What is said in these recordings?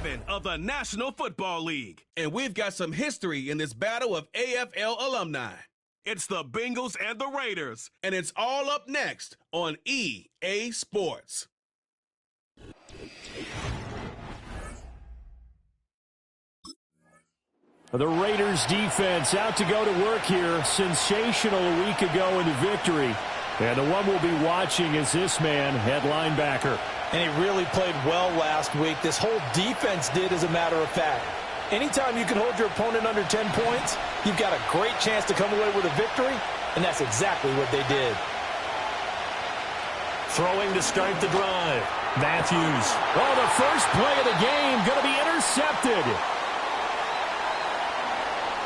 7 of the National Football League. And we've got some history in this battle of AFL alumni. It's the Bengals and the Raiders, and it's all up next on EA Sports. The Raiders defense out to go to work here. Sensational a week ago in the victory. And the one we'll be watching is this man, head linebacker. And he really played well last week. This whole defense did, as a matter of fact. Anytime you can hold your opponent under 10 points, you've got a great chance to come away with a victory, and that's exactly what they did. Throwing to start the drive. Matthews. Oh, the first play of the game going to be intercepted.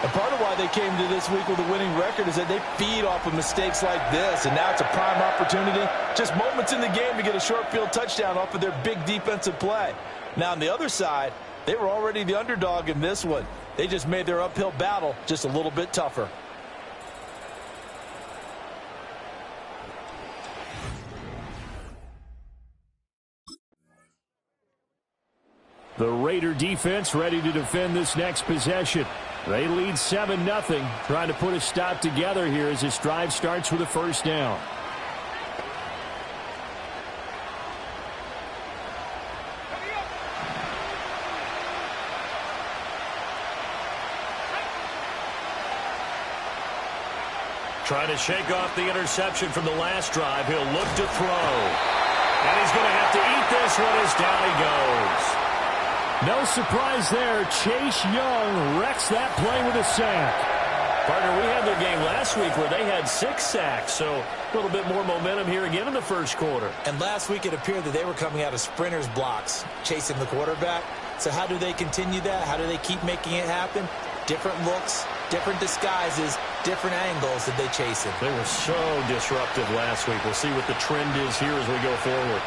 And part of why they came to this week with a winning record is that they feed off of mistakes like this, and now it's a prime opportunity, just moments in the game to get a short field touchdown off of their big defensive play. Now on the other side, they were already the underdog in this one. They just made their uphill battle just a little bit tougher. The Raider defense ready to defend this next possession. They lead 7-0, trying to put a stop together here as this drive starts with a first down. Trying to shake off the interception from the last drive. He'll look to throw. And he's going to have to eat this one as down he goes. No surprise there. Chase Young wrecks that play with a sack. Partner, we had their game last week where they had 6 sacks, so a little bit more momentum here again in the first quarter. And last week it appeared that they were coming out of sprinters blocks, chasing the quarterback. So how do they continue that? How do they keep making it happen? Different looks, different disguises, different angles that they chase it. They were so disruptive last week. We'll see what the trend is here as we go forward.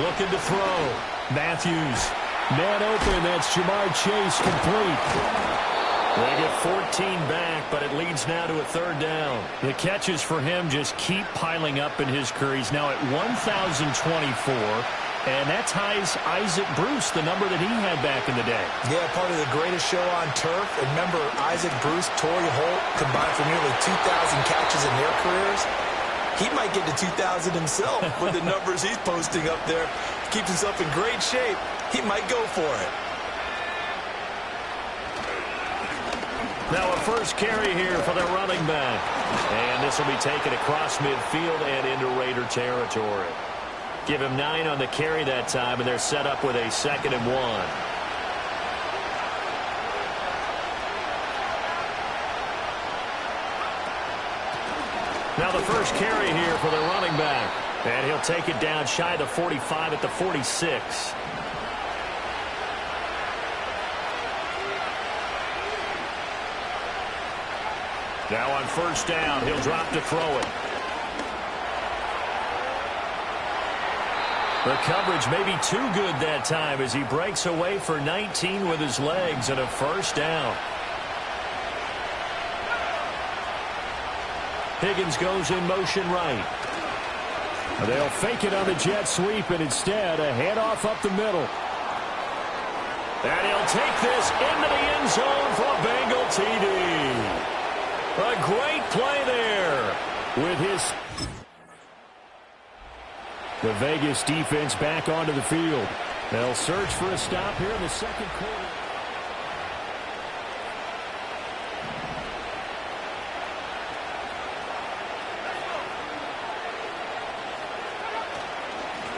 Looking to throw. Matthews. Man open. That's Jamar Chase complete. They get 14 back, but it leads now to a third down. The catches for him just keep piling up in his career. He's now at 1,024. And that ties Isaac Bruce, the number that he had back in the day. Yeah, part of the greatest show on turf. And remember, Isaac Bruce, Torrey Holt combined for nearly 2,000 catches in their careers. He might get to 2,000 himself with the numbers he's posting up there. Keeps himself in great shape. He might go for it. Now a first carry here for the running back. And this will be taken across midfield and into Raider territory. Give him 9 on the carry that time, and they're set up with a 2nd and 1. Now the first carry here for the running back. And he'll take it down shy of the 45 at the 46. Now on first down, he'll drop to throw it. The coverage may be too good that time as he breaks away for 19 with his legs and a first down. Higgins goes in motion right. They'll fake it on the jet sweep, and instead a handoff up the middle. And he'll take this into the end zone for a Bengal TD. A great play there with his... The Vegas defense back onto the field. They'll search for a stop here in the second quarter.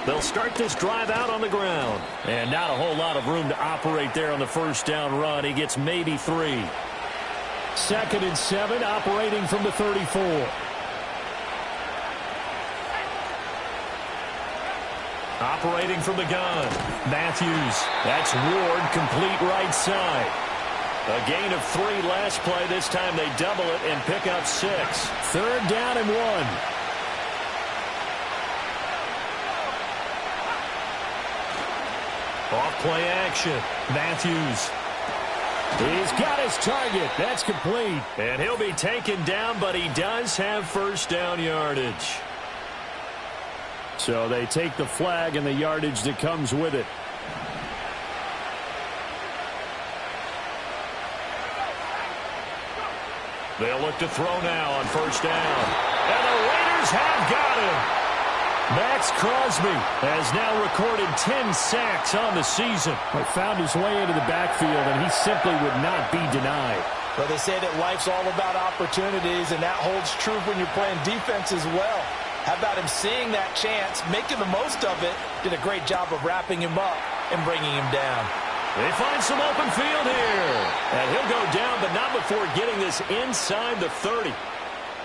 They'll start this drive out on the ground. And not a whole lot of room to operate there on the first down run. He gets maybe 3. 2nd and 7, operating from the 34. Operating from the gun. Matthews. That's Ward, complete right side. A gain of 3 last play. This time they double it and pick up 6. 3rd down and 1. Off play action. Matthews. He's got his target. That's complete. And he'll be taken down, but he does have first down yardage. So they take the flag and the yardage that comes with it. They'll look to throw now on first down. And the Raiders have got him. Max Crosby has now recorded 10 sacks on the season. He found his way into the backfield, and he simply would not be denied. Well, they say that life's all about opportunities, and that holds true when you're playing defense as well. How about him seeing that chance, making the most of it, did a great job of wrapping him up and bringing him down. They find some open field here. And he'll go down, but not before getting this inside the 30.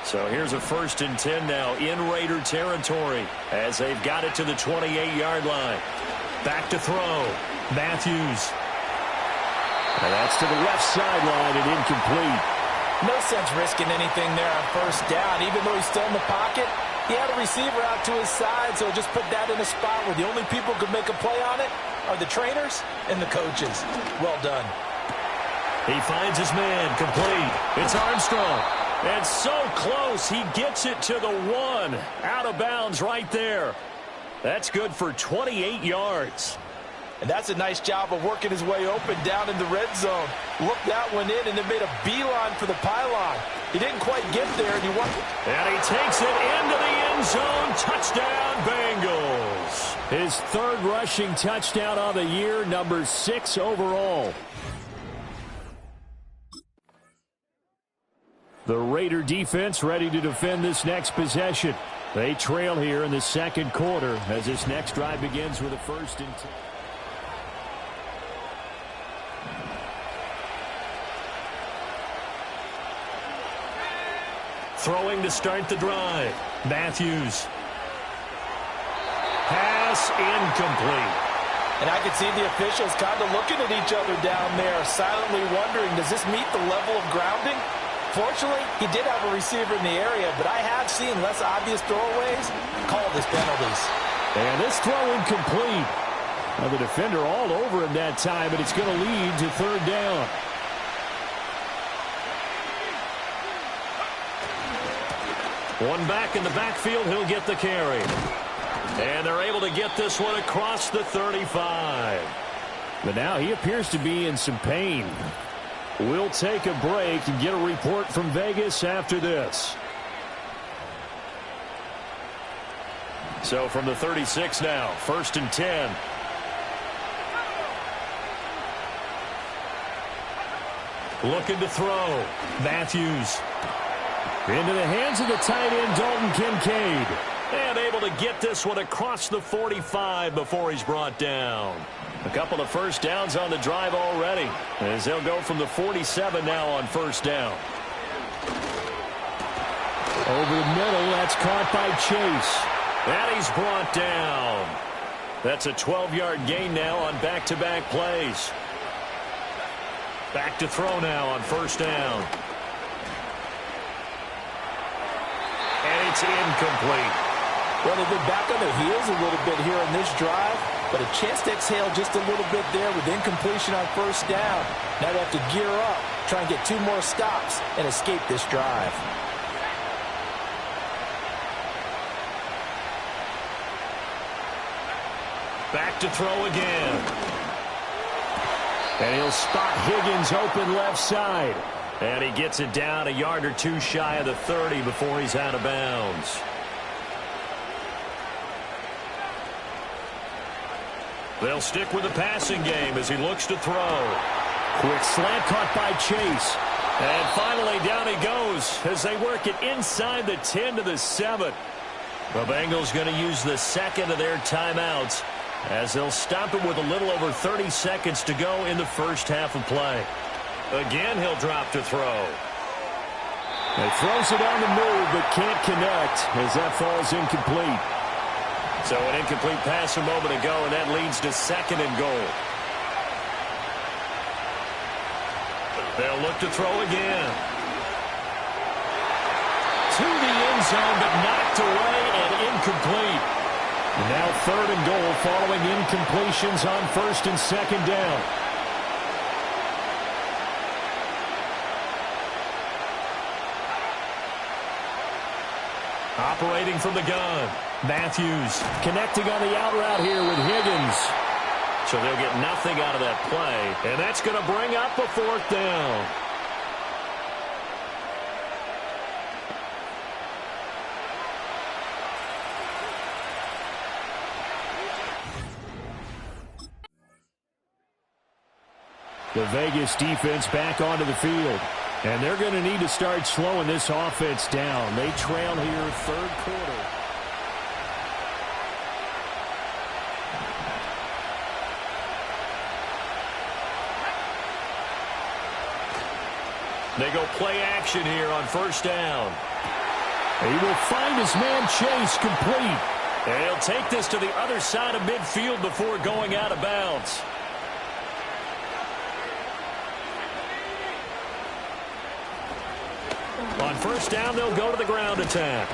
So here's a 1st and 10 now in Raider territory as they've got it to the 28-yard line. Back to throw. Matthews. And that's to the left sideline and incomplete. No sense risking anything there on first down. Even though he's still in the pocket, he had a receiver out to his side, so just put that in a spot where the only people who could make a play on it are the trainers and the coaches. Well done. He finds his man complete. It's Armstrong. And so close, he gets it to the 1. Out of bounds right there. That's good for 28 yards. And that's a nice job of working his way open down in the red zone. Looked that one in and then made a beeline for the pylon. He didn't quite get there, and and he takes it into the end zone. Touchdown, Bengals. His 3rd rushing touchdown of the year, number 6 overall. The Raider defense ready to defend this next possession. They trail here in the 2nd quarter as this next drive begins with a 1st and 10. Throwing to start the drive. Matthews. Pass incomplete. And I could see the officials kind of looking at each other down there, silently wondering, does this meet the level of grounding? Fortunately, he did have a receiver in the area, but I have seen less obvious throwaways called as penalties. And this throw incomplete. Now the defender all over him that time, but it's going to lead to 3rd down. One back in the backfield, he'll get the carry. And they're able to get this one across the 35. But now he appears to be in some pain. We'll take a break and get a report from Vegas after this. So from the 36 now, 1st and 10. Looking to throw. Matthews. Into the hands of the tight end, Dalton Kincaid. And able to get this one across the 45 before he's brought down. A couple of 1st downs on the drive already, as they'll go from the 47 now on 1st down. Over the middle, that's caught by Chase. And he's brought down. That's a 12-yard gain now on back-to-back plays. Back to throw now on 1st down. And it's incomplete. Well, they've been back on their heels a little bit here in this drive, but a chance to exhale just a little bit there with incompletion on 1st down. Now they have to gear up, try and get 2 more stops, and escape this drive. Back to throw again. And he'll spot Higgins open left side. And he gets it down a yard or 2 shy of the 30 before he's out of bounds. They'll stick with the passing game as he looks to throw. Quick slant caught by Chase. And finally down he goes as they work it inside the 10 to the 7. The Bengals going to use the 2nd of their timeouts as they'll stop it with a little over 30 seconds to go in the 1st half of play. Again, he'll drop to throw. He throws it on the move, but can't connect as that falls incomplete. So an incomplete pass a moment ago, and that leads to 2nd and goal. They'll look to throw again. To the end zone, but knocked away and incomplete. And now 3rd and goal following incompletions on 1st and 2nd down. Operating from the gun. Matthews connecting on the out route here with Higgins. So they'll get nothing out of that play. And that's going to bring up a 4th down. The Vegas defense back onto the field. And they're going to need to start slowing this offense down. They trail here third quarter. They go play action here on first down. He will find his man Chase complete. And he'll take this to the other side of midfield before going out of bounds. On first down, they'll go to the ground attack.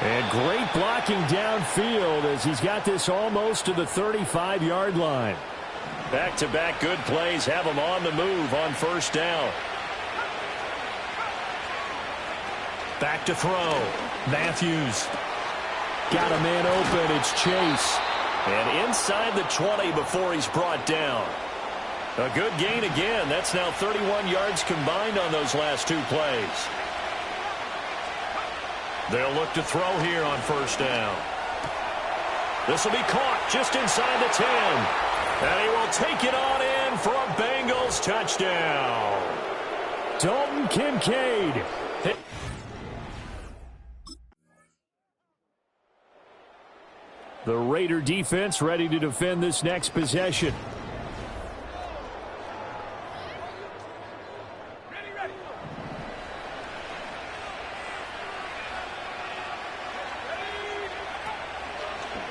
And great blocking downfield as he's got this almost to the 35-yard line. Back-to-back good plays have him on the move on first down. Back to throw. Matthews. Got a man open. It's Chase. And inside the 20 before he's brought down. A good gain again. That's now 31 yards combined on those last two plays. They'll look to throw here on first down. This will be caught just inside the 10. And he will take it on in for a Bengals touchdown. Dalton Kincaid. The Raider defense ready to defend this next possession.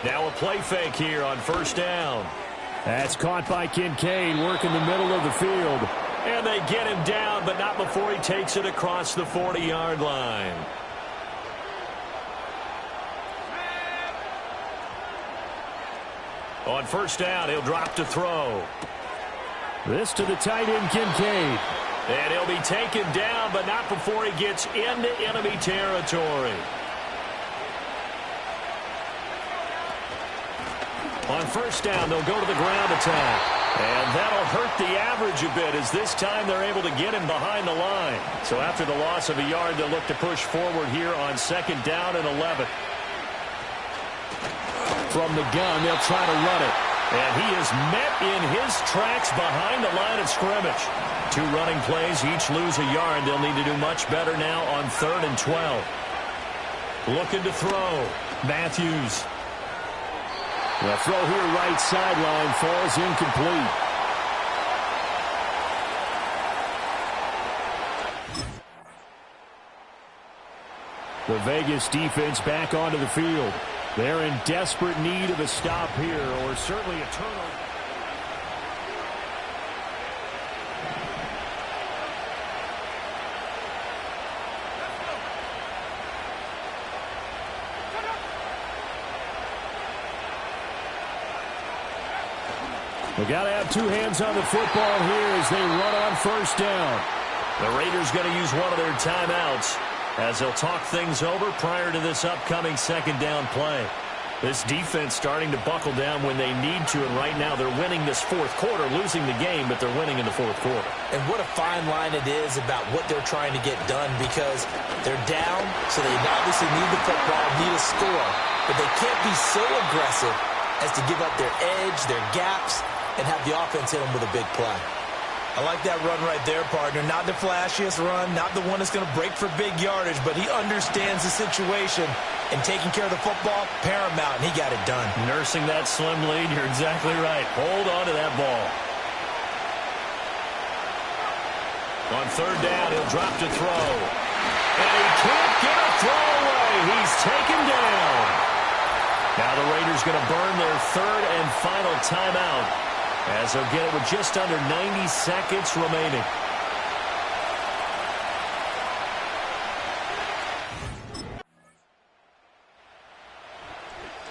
Now a play fake here on first down. That's caught by Kincaid, working the middle of the field. And they get him down, but not before he takes it across the 40-yard line. On first down, he'll drop to throw. This to the tight end, Kincaid. And he'll be taken down, but not before he gets into enemy territory. On first down, they'll go to the ground attack. And that'll hurt the average a bit as this time they're able to get him behind the line. So after the loss of a yard, they'll look to push forward here on second down and 11. From the gun, they'll try to run it. And he is met in his tracks behind the line of scrimmage. Two running plays, each lose a yard. They'll need to do much better now on 3rd and 12. Looking to throw. Matthews. The throw here right sideline falls incomplete. The Vegas defense back onto the field. They're in desperate need of a stop here, or certainly a turnover. They got to have two hands on the football here as they run on first down. The Raiders going to use one of their timeouts as they'll talk things over prior to this upcoming second down play. This defense starting to buckle down when they need to, and right now they're winning this fourth quarter, losing the game, but they're winning in the fourth quarter. And what a fine line it is about what they're trying to get done, because they're down, so they obviously need the football, need a score, but they can't be so aggressive as to give up their edge, their gaps, and have the offense hit them with a big play. I like that run right there, partner. Not the flashiest run, not the one that's going to break for big yardage, but he understands the situation, and taking care of the football, paramount, and he got it done. Nursing that slim lead, you're exactly right. Hold on to that ball. On third down, he'll drop to throw. And he can't get a throw away. He's taken down. Now the Raiders going to burn their third and final timeout, as they'll get it with just under 90 seconds remaining.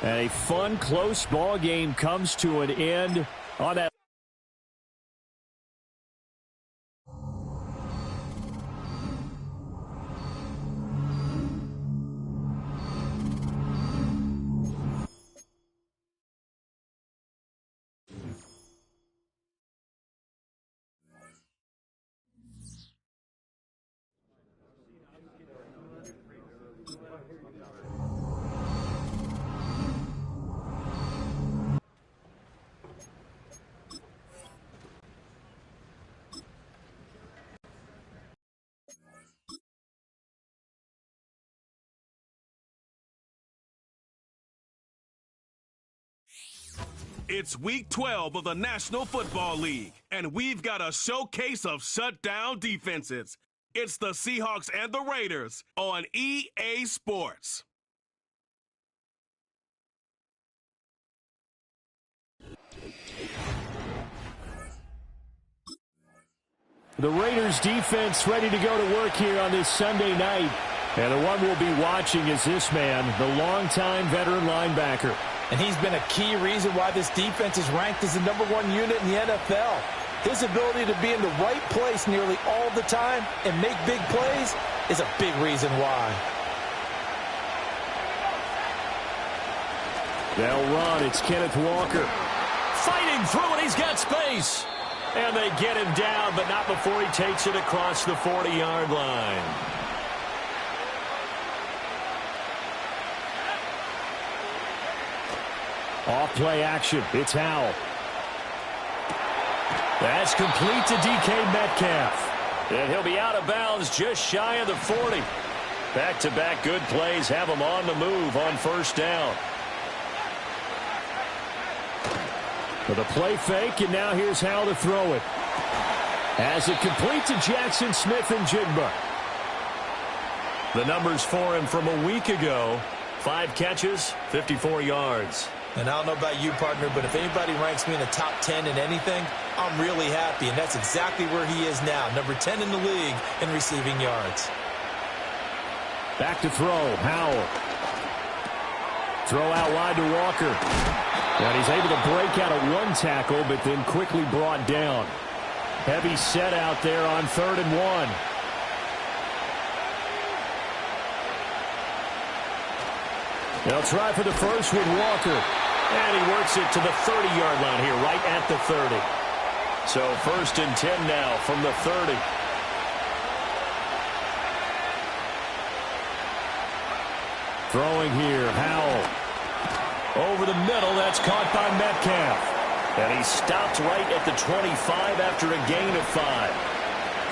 And a fun, close ball game comes to an end on that. It's Week 12 of the National Football League, and we've got a showcase of shutdown defenses. It's the Seahawks and the Raiders on EA Sports. The Raiders defense ready to go to work here on this Sunday night. And the one we'll be watching is this man, the longtime veteran linebacker. And he's been a key reason why this defense is ranked as the #1 unit in the NFL. His ability to be in the right place nearly all the time and make big plays is a big reason why. They'll run. It's Kenneth Walker. Fighting through it. He's got space. And they get him down, but not before he takes it across the 40-yard line. Off play action. It's Howell. That's complete to DK Metcalf. And he'll be out of bounds just shy of the 40. Back-to-back good plays have him on the move on first down. With a play fake, and now here's Howell to throw it. As it complete to Jackson Smith-Njigba. The numbers for him from a week ago. 5 catches, 54 yards. And I don't know about you, partner, but if anybody ranks me in the top 10 in anything, I'm really happy. And that's exactly where he is now, number 10 in the league in receiving yards. Back to throw, Howell. Throw out wide to Walker. And he's able to break out of one tackle, but then quickly brought down. Heavy set out there on 3rd and 1. They'll try for the first with Walker. And he works it to the 30-yard line here, right at the 30. So 1st and 10 now from the 30. Throwing here, Howell. Over the middle, that's caught by Metcalf. And he stopped right at the 25 after a gain of 5.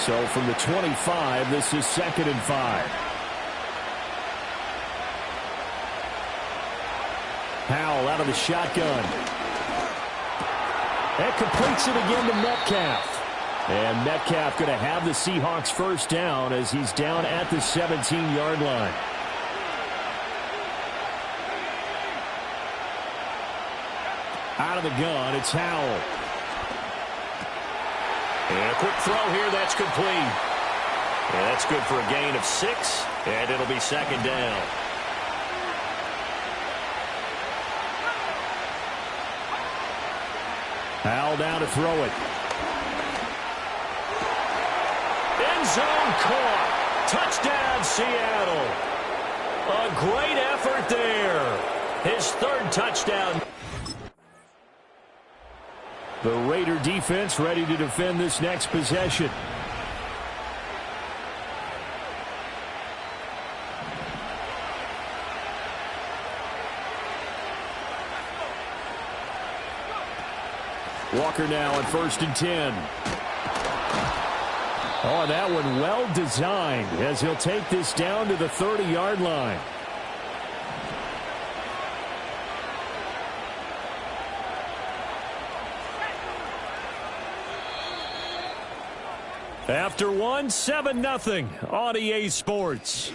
So from the 25, this is 2nd and 5. Howell out of the shotgun. And completes it again to Metcalf. And Metcalf going to have the Seahawks first down as he's down at the 17-yard line. Out of the gun, it's Howell. And a quick throw here, that's complete. And that's good for a gain of 6, and it'll be 2nd down. Howell down to throw it. End zone caught. Touchdown, Seattle. A great effort there. His 3rd touchdown. The Raider defense ready to defend this next possession. Walker now on 1st and 10. Oh, that one well designed as he'll take this down to the 30-yard line. After one, 7-0 on EA Sports.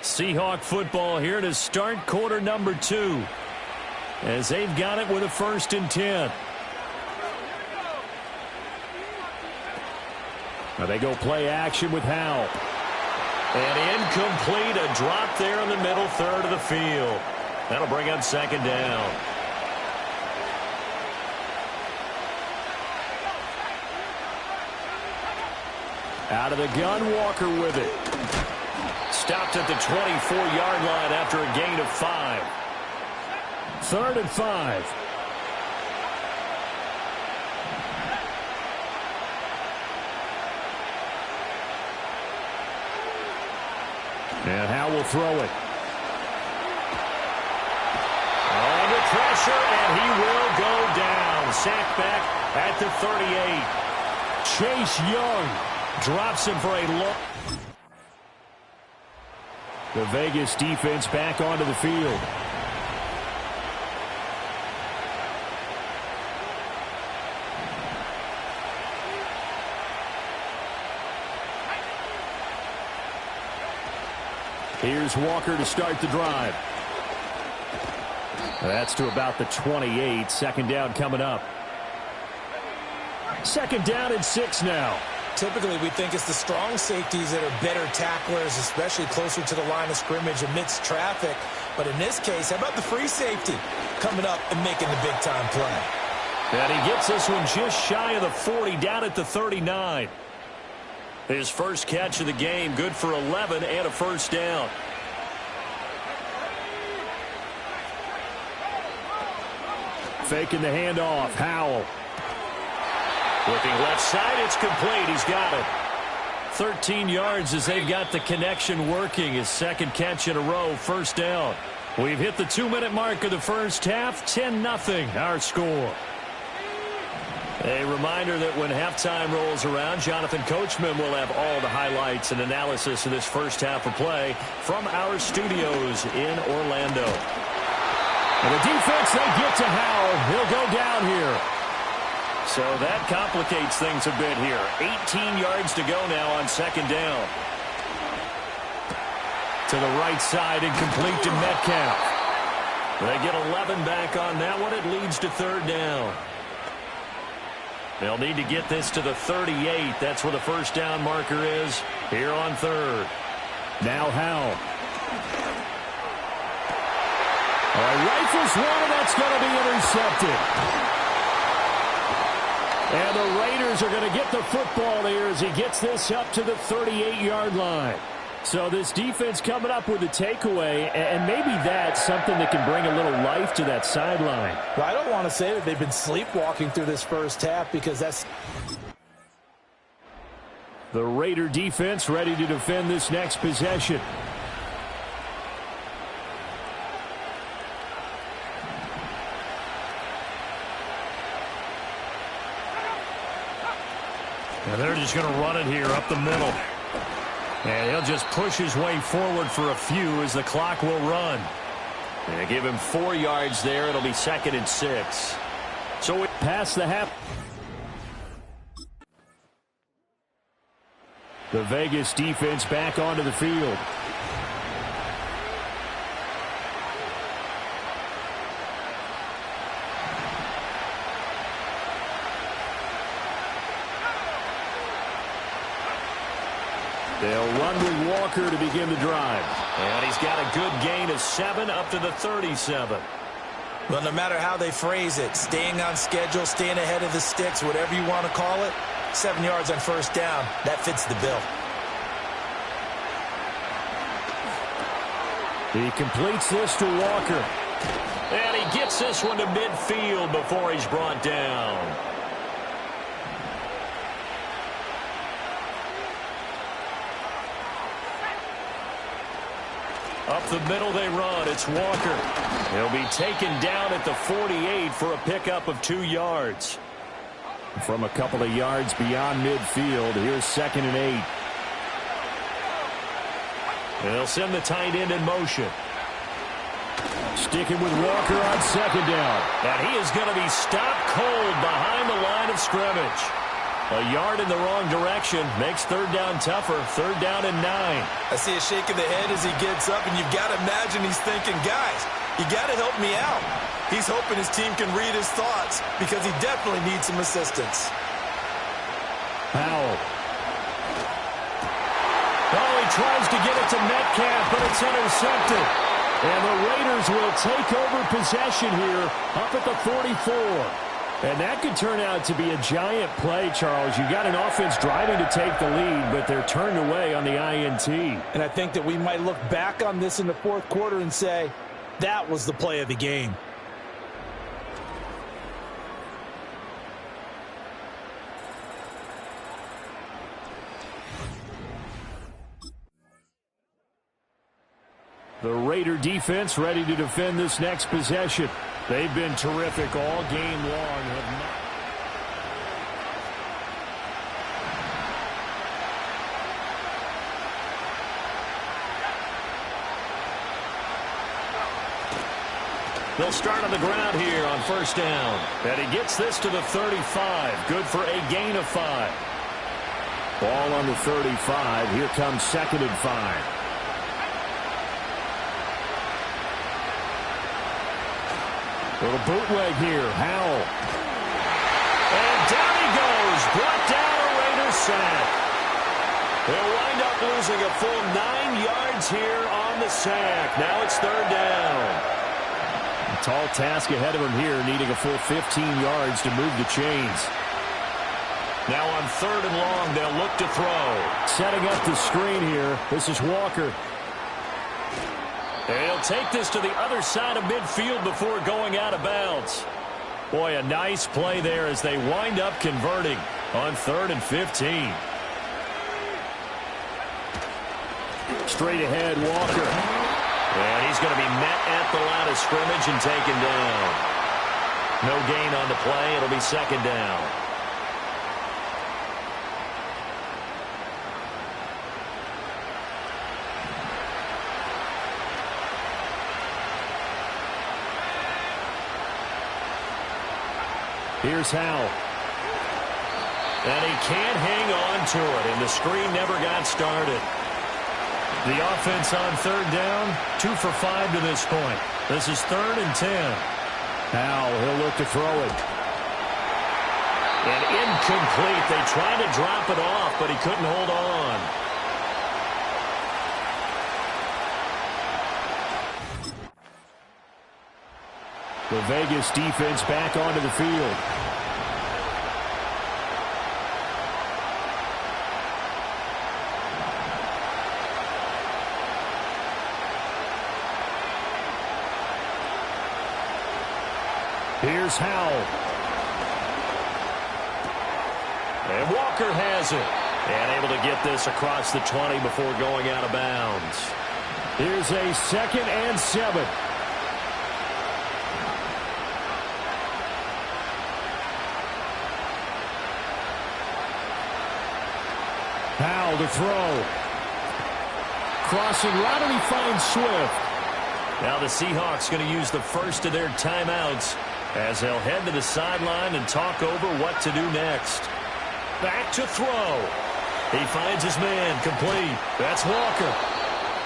Seahawk football here to start quarter number 2. As they've got it with a 1st and 10. Now they go play action with Howell. And incomplete, a drop there in the middle 3rd of the field. That'll bring up 2nd down. Out of the gun, Walker with it. Stopped at the 24-yard line after a gain of 5. 3rd and 5. And Howell will throw it. Under pressure, and he will go down. Sacked back at the 38. Chase Young drops him for a long. The Vegas defense back onto the field. Here's Walker to start the drive. That's to about the 28. Second down coming up. Second down and 6 now. Typically, we think it's the strong safeties that are better tacklers, especially closer to the line of scrimmage amidst traffic. But in this case, how about the free safety coming up and making the big-time play? And he gets this one just shy of the 40, down at the 39. His first catch of the game, good for 11 and a first down. Faking the handoff. Howell. Looking left side, it's complete. He's got it. 13 yards as they've got the connection working. His second catch in a row, first down. We've hit the 2-minute mark of the first half. 10-0 our score. A reminder that when halftime rolls around, Jonathan Coachman will have all the highlights and analysis of this first half of play from our studios in Orlando. And the defense, they get to Howell. He'll go down here. So that complicates things a bit here. 18 yards to go now on second down. To the right side and complete to Metcalf. They get 11 back on that one. It leads to third down. They'll need to get this to the 38. That's where the first down marker is here on third. Now Howell. Rifles one, that's going to be intercepted. And the Raiders are going to get the football here as he gets this up to the 38-yard line. So this defense coming up with a takeaway, and maybe that's something that can bring a little life to that sideline. Well, I don't want to say that they've been sleepwalking through this first half because that's... The Raider defense ready to defend this next possession. And they're just going to run it here up the middle. And he'll just push his way forward for a few as the clock will run. And they give him 4 yards there. It'll be 2nd and 6. So we pass the half. The Vegas defense back onto the field. They'll run with Walker to begin the drive. And he's got a good gain of 7 up to the 37. Well, no matter how they phrase it, staying on schedule, staying ahead of the sticks, whatever you want to call it, 7 yards on first down, that fits the bill. He completes this to Walker. And he gets this one to midfield before he's brought down. Up the middle they run. It's Walker. He'll be taken down at the 48 for a pickup of 2 yards. From a couple of yards beyond midfield, here's 2nd and 8. They'll send the tight end in motion. Sticking with Walker on 2nd down. And he is going to be stopped cold behind the line of scrimmage. A yard in the wrong direction makes third down tougher. 3rd down and 9. I see a shake of the head as he gets up, and you've got to imagine he's thinking, guys, you got to help me out. He's hoping his team can read his thoughts because he definitely needs some assistance. Howell. Oh, he tries to get it to Metcalf, but it's intercepted. And the Raiders will take over possession here up at the 44. And that could turn out to be a giant play, Charles. You got an offense driving to take the lead, but they're turned away on the INT. And I think that we might look back on this in the fourth quarter and say, that was the play of the game. The Raider defense ready to defend this next possession. They've been terrific all game long. They'll start on the ground here on first down. And he gets this to the 35. Good for a gain of 5. Ball on the 35. Here comes 2nd and 5. Little bootleg here. Howell. And down he goes. Brought down a Raiders sack. They'll wind up losing a full 9 yards here on the sack. Now it's third down. A tall task ahead of him here, needing a full 15 yards to move the chains. Now on third and long, they'll look to throw. Setting up the screen here. This is Walker. And he'll take this to the other side of midfield before going out of bounds. Boy, a nice play there as they wind up converting on 3rd and 15. Straight ahead, Walker. And he's going to be met at the line of scrimmage and taken down. No gain on the play. It'll be second down. Here's Howell. And he can't hang on to it, and the screen never got started. The offense on third down, 2 for 5 to this point. This is 3rd and 10. Howell, he'll look to throw it. And incomplete. They tried to drop it off, but he couldn't hold on. The Vegas defense back onto the field. Here's Howell. And Walker has it. And able to get this across the 20 before going out of bounds. Here's a 2nd and 7. Howell to throw. Crossing route, and he finds Swift. Now the Seahawks going to use the first of their timeouts as they'll head to the sideline and talk over what to do next. Back to throw. He finds his man, complete. That's Walker.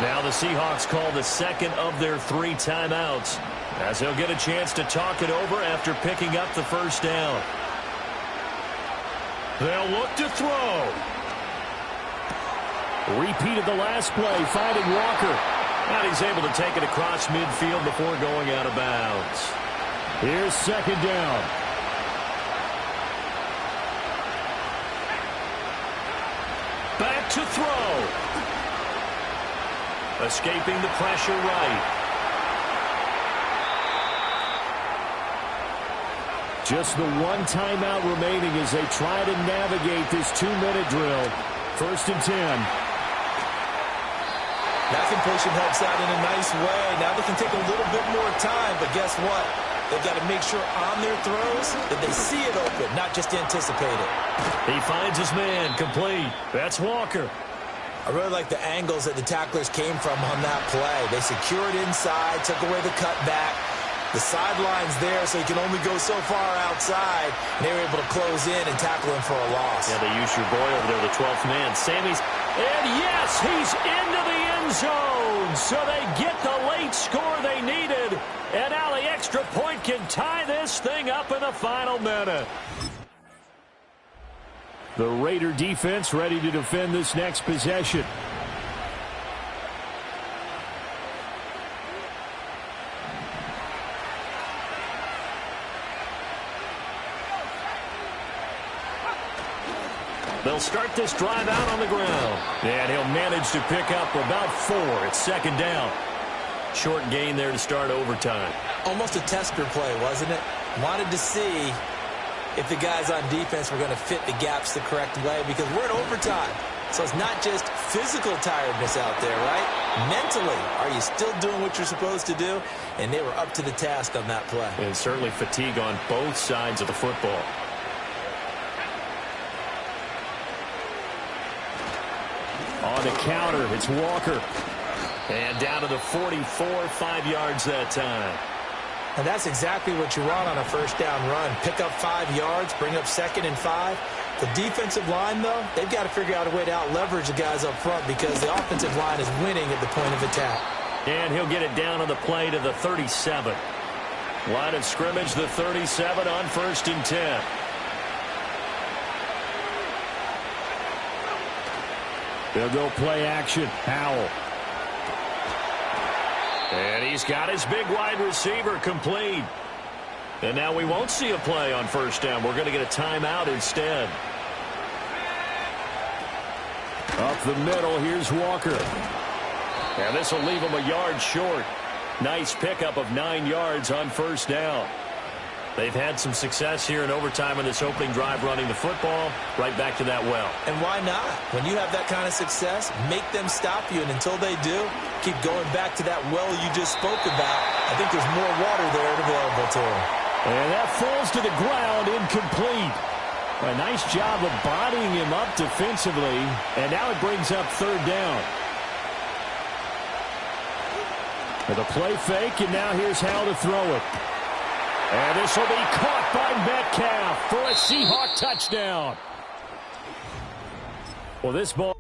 Now the Seahawks call the second of their 3 timeouts as they'll get a chance to talk it over after picking up the first down. They'll look to throw. Repeated the last play, finding Walker. And he's able to take it across midfield before going out of bounds. Here's 2nd down. Back to throw. Escaping the pressure right. Just the 1 timeout remaining as they try to navigate this 2-minute drill. 1st and 10. That completion helps out in a nice way. Now they can take a little bit more time, but guess what? They've got to make sure on their throws that they see it open, not just anticipate it. He finds his man, complete. That's Walker. I really like the angles that the tacklers came from on that play. They secured inside, took away the cutback. The sideline's there, so you can only go so far outside, and they were able to close in and tackle him for a loss. Yeah, they used your boy over there, the 12th man. Sammy's, and yes, he's into the end zone, so they get the late score they needed, and now the extra point can tie this thing up in the final minute. The Raider defense ready to defend this next possession. They'll start this drive out on the ground. And he'll manage to pick up about 4. It's 2nd down. Short gain there to start overtime. Almost a tester play, wasn't it? Wanted to see if the guys on defense were going to fit the gaps the correct way, because we're in overtime. So it's not just physical tiredness out there, right? Mentally, are you still doing what you're supposed to do? And they were up to the task on that play. And certainly fatigue on both sides of the football. On the counter, it's Walker. And down to the 44, 5 yards that time. And that's exactly what you want on a first down run. Pick up 5 yards, bring up 2nd and 5. The defensive line, though, they've got to figure out a way to out-leverage the guys up front because the offensive line is winning at the point of attack. And he'll get it down on the play to the 37. Line of scrimmage, the 37 on 1st and 10. They'll go play action. Howell. And he's got his big wide receiver complete. And now we won't see a play on 1st down. We're going to get a timeout instead. Up the middle, here's Walker. And this will leave him a yard short. Nice pickup of 9 yards on 1st down. They've had some success here in overtime in this opening drive running the football. Right back to that well. And why not? When you have that kind of success, make them stop you. And until they do, keep going back to that well you just spoke about. I think there's more water there available to them. And that falls to the ground, incomplete. A nice job of bodying him up defensively. And now it brings up 3rd down. With a play fake, and now here's how to throw it. And this will be caught by Metcalf for a Seahawk touchdown. Well, this ball...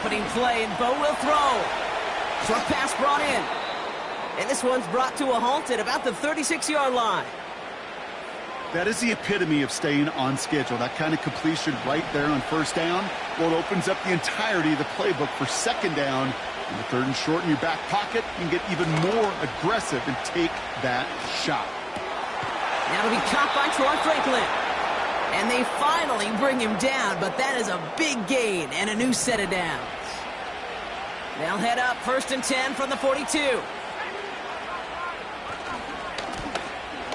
opening play, and Bo will throw. Short pass brought in. And this one's brought to a halt at about the 36-yard line. That is the epitome of staying on schedule. That kind of completion right there on first down. Well, it opens up the entirety of the playbook for second down. And the third and short in your back pocket, you can get even more aggressive and take that shot. Now to be caught by Troy Franklin. And they finally bring him down, but that is a big gain and a new set of downs. They'll head up 1st and 10 from the 42.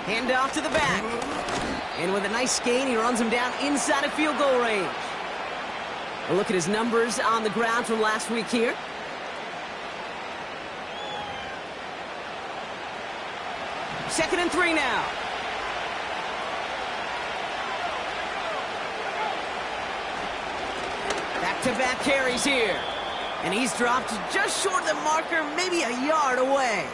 Hand off to the back. And with a nice gain, he runs him down inside of field goal range. A look at his numbers on the ground from last week here. Second and 3 now. Back-to-back carries here. And he's dropped just short of the marker, maybe a yard away.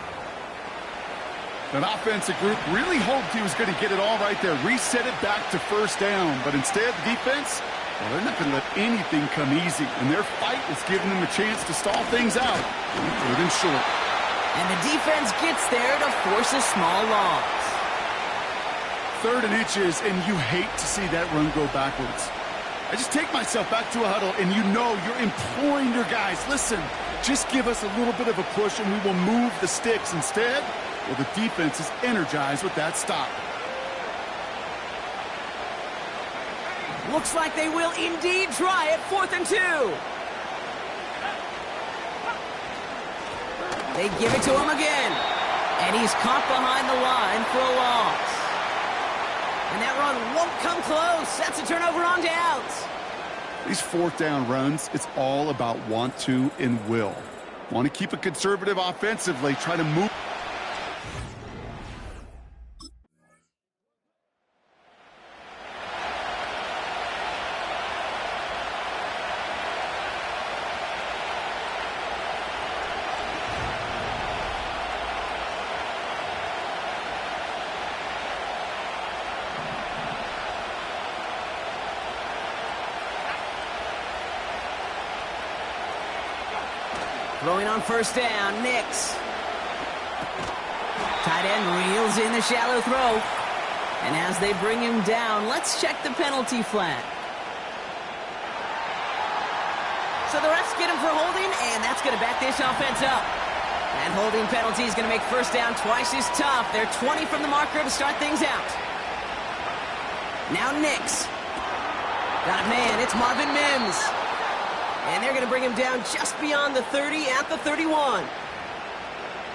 That offensive group really hoped he was going to get it all right there, reset it back to first down. But instead, the defense, well, they're not going to let anything come easy. And their fight is giving them a chance to stall things out. 3rd and short. And the defense gets there to force a small loss. 3rd and inches, and you hate to see that run go backwards. I just take myself back to a huddle, and you know you're imploring your guys, listen, just give us a little bit of a push, and we will move the sticks. Instead, well, the defense is energized with that stop. Looks like they will indeed try it. 4th and 2. They give it to him again. And he's caught behind the line for a loss. And that run won't come close. That's a turnover on downs. These 4th down runs, it's all about want to and will. Want to keep it conservative offensively, try to move. Throwing on first down, Nix. Tight end reels in the shallow throw. And as they bring him down, let's check the penalty flag. So the refs get him for holding, and that's going to back this offense up. And holding penalty is going to make first down twice as tough. They're 20 from the marker to start things out. Now Nix. Got a man, it's Marvin Mims. And they're going to bring him down just beyond the 30 at the 31.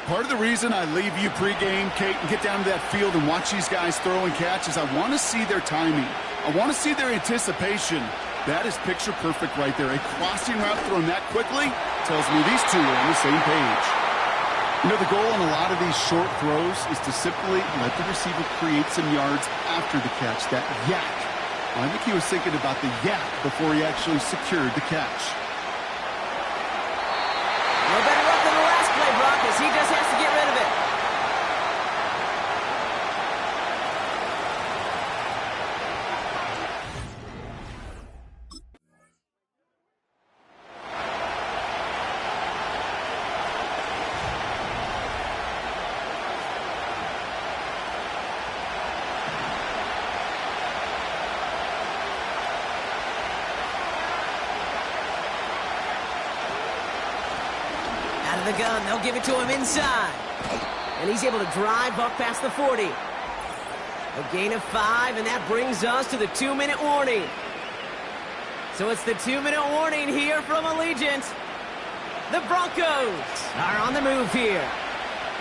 Part of the reason I leave you pregame, Kate, and get down to that field and watch these guys throw and catch is I want to see their timing. I want to see their anticipation. That is picture perfect right there. A crossing route thrown that quickly tells me these two are on the same page. You know, the goal on a lot of these short throws is to simply let the receiver create some yards after the catch, that yak. I think he was thinking about the yak before he actually secured the catch. No better luck than the last play, Brock, as he just has to get rid of it. The gun, they'll give it to him inside. And he's able to drive up past the 40. A gain of 5, and that brings us to the 2-minute warning. So it's the 2-minute warning here from Allegiant. The Broncos are on the move here.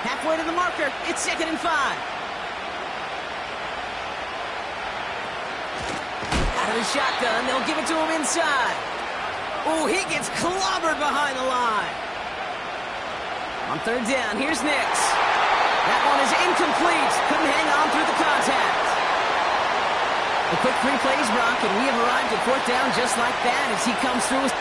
Halfway to the marker, it's 2nd and 5. Out of the shotgun, they'll give it to him inside. Oh, he gets clobbered behind the line. On 3rd down, here's Nix. That one is incomplete. Couldn't hang on through the contact. A quick 3 plays, Brock, and we have arrived at 4th down just like that as he comes through.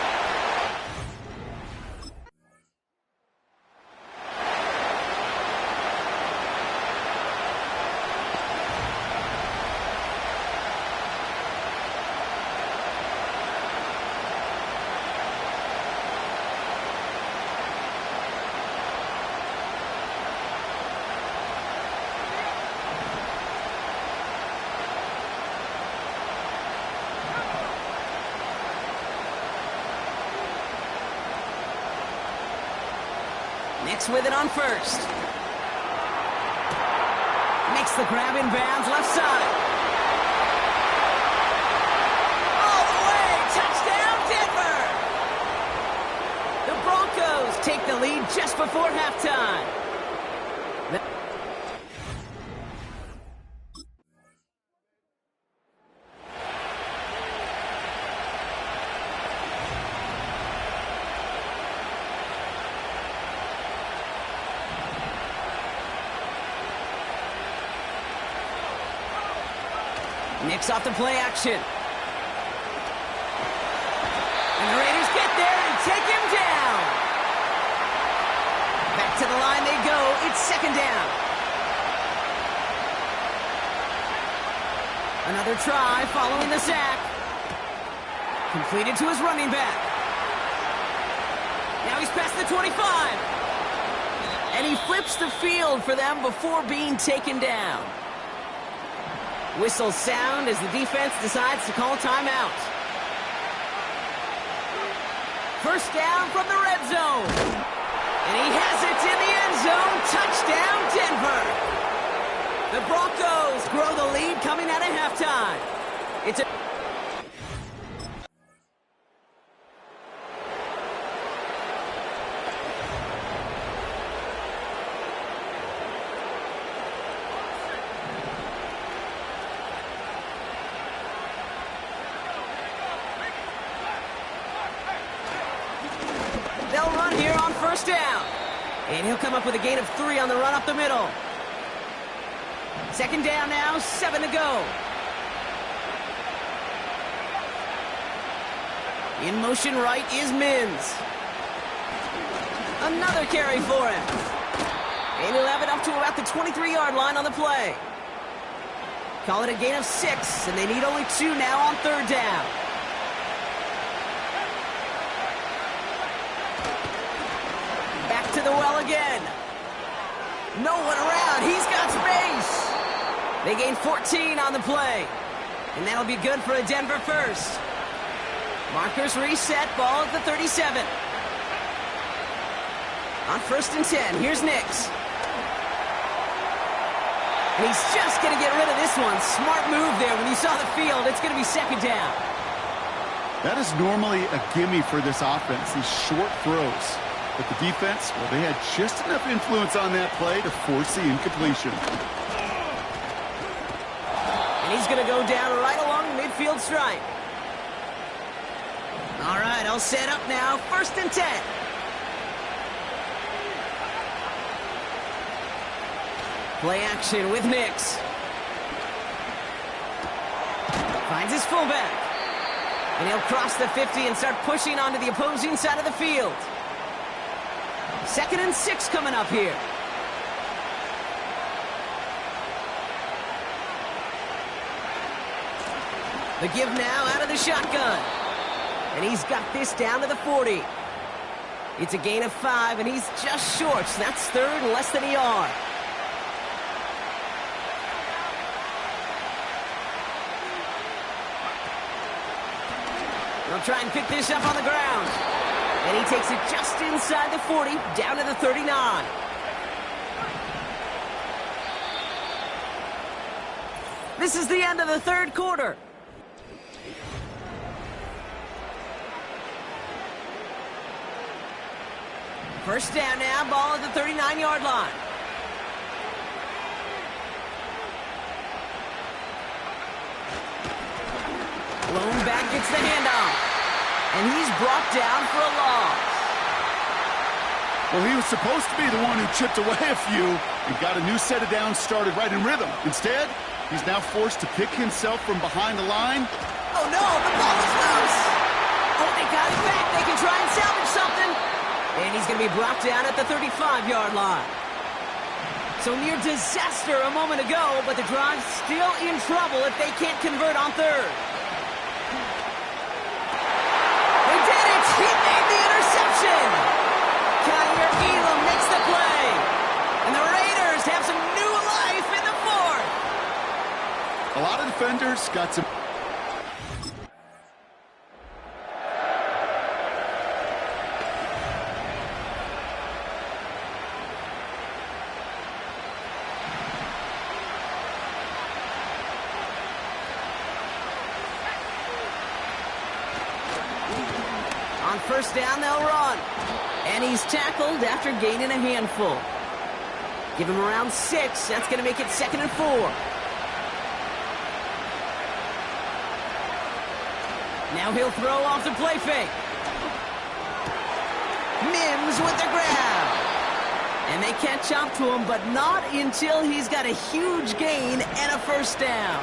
Nix with it on first. Makes the grab in bounds, left side. All the way, touchdown Denver! The Broncos take the lead just before halftime. Nix off the play action. And the Raiders get there and take him down. Back to the line they go. It's second down. Another try following the sack. Completed to his running back. Now he's past the 25. And he flips the field for them before being taken down. Whistle sound as the defense decides to call timeout. First down from the red zone. And he has it in the end zone. Touchdown, Denver. The Broncos grow the lead coming out of halftime. It's a... They'll run here on first down. And he'll come up with a gain of 3 on the run up the middle. Second down now, 7 to go. In motion right is Mims. Another carry for him. And he'll have it up to about the 23-yard line on the play. Call it a gain of 6, and they need only 2 now on third down. Back to the well again. No one around. He's got space. They gain 14 on the play. And that'll be good for a Denver first. Markers reset. Ball at the 37. On first and 10, here's Nix. And he's just going to get rid of this one. Smart move there. When you saw the field, it's going to be second down. That is normally a gimme for this offense, these short throws. But the defense, well, they had just enough influence on that play to force the incompletion. And he's going to go down right along the midfield stripe. All right, all set up now. First and 10. Play action with Nix. Finds his fullback. And he'll cross the 50 and start pushing onto the opposing side of the field. Second and 6 coming up here. The give now out of the shotgun. And he's got this down to the 40. It's a gain of 5, and he's just short. So that's third and less than a yard. They'll try and pick this up on the ground. And he takes it just inside the 40, down to the 39. This is the end of the third quarter. First down now, ball at the 39-yard line. Lone back gets the handoff. And he's brought down for a loss. Well, he was supposed to be the one who chipped away a few and got a new set of downs started right in rhythm. Instead, he's now forced to pick himself from behind the line. Oh, no, the ball is loose. Oh, they got it back. They can try and salvage something. And he's going to be brought down at the 35-yard line. So near disaster a moment ago, but the drive's still in trouble if they can't convert on third. They did it! He made the interception! Kyer Elam makes the play. And the Raiders have some new life in the fourth. A lot of defenders got some... On first down, they'll run. And he's tackled after gaining a handful. Give him around 6. That's going to make it 2nd and 4. Now he'll throw off the play fake. Mims with the grab. And they catch up to him, but not until he's got a huge gain and a first down.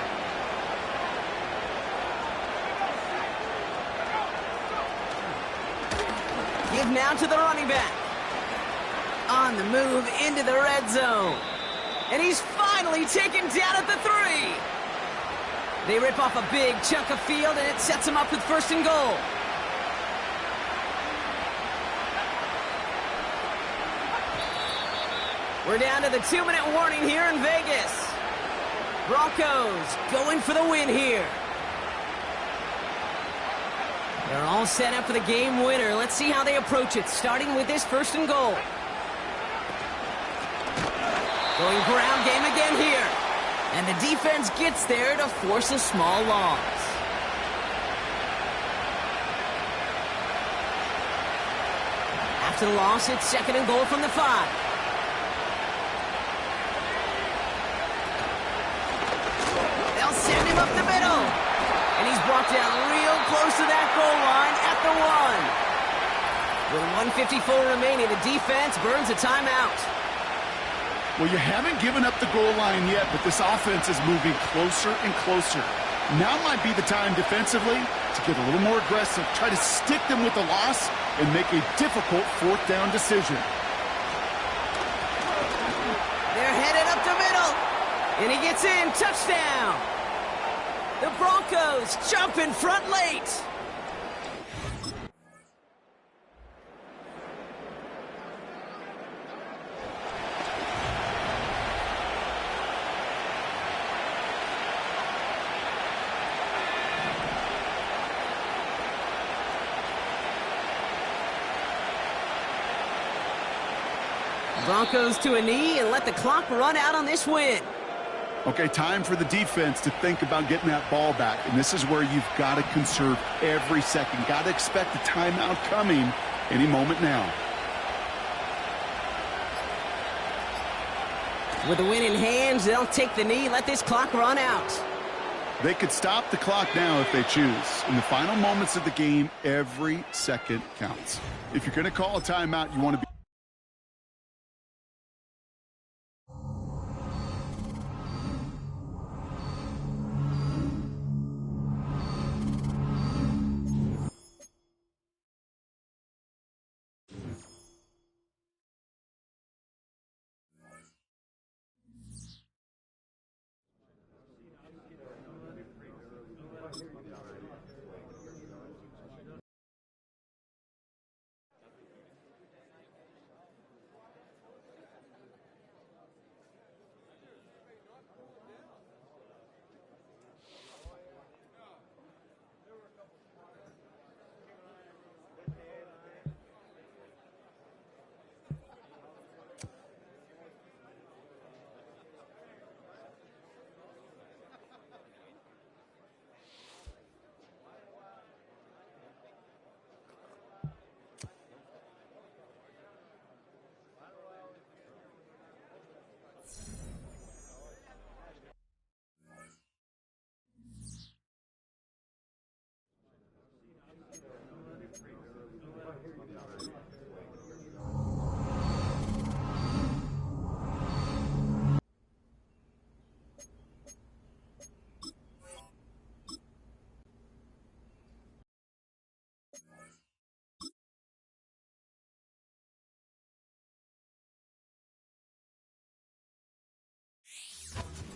Give now to the running back. On the move into the red zone. And he's finally taken down at the 3. They rip off a big chunk of field, and it sets him up with 1st and goal. We're down to the 2-minute warning here in Vegas. Broncos going for the win here. They're all set up for the game winner. Let's see how they approach it, starting with this 1st and goal. Going ground game again here. And the defense gets there to force a small loss. After the loss, it's 2nd and goal from the 5. They'll send him up the middle. And he's brought down real close to that goal line at the 1. With 1:54 remaining, the defense burns a timeout. Well, you haven't given up the goal line yet, but this offense is moving closer and closer. Now might be the time defensively to get a little more aggressive, try to stick them with the loss, and make a difficult 4th down decision. They're headed up the middle, and he gets in. Touchdown! The Broncos jump in front late. Broncos to a knee and let the clock run out on this win. Okay, time for the defense to think about getting that ball back. And this is where you've got to conserve every second. Got to expect a timeout coming any moment now. With the win in hands, they'll take the knee, let this clock run out. They could stop the clock now if they choose. In the final moments of the game, every second counts. If you're going to call a timeout, you want to be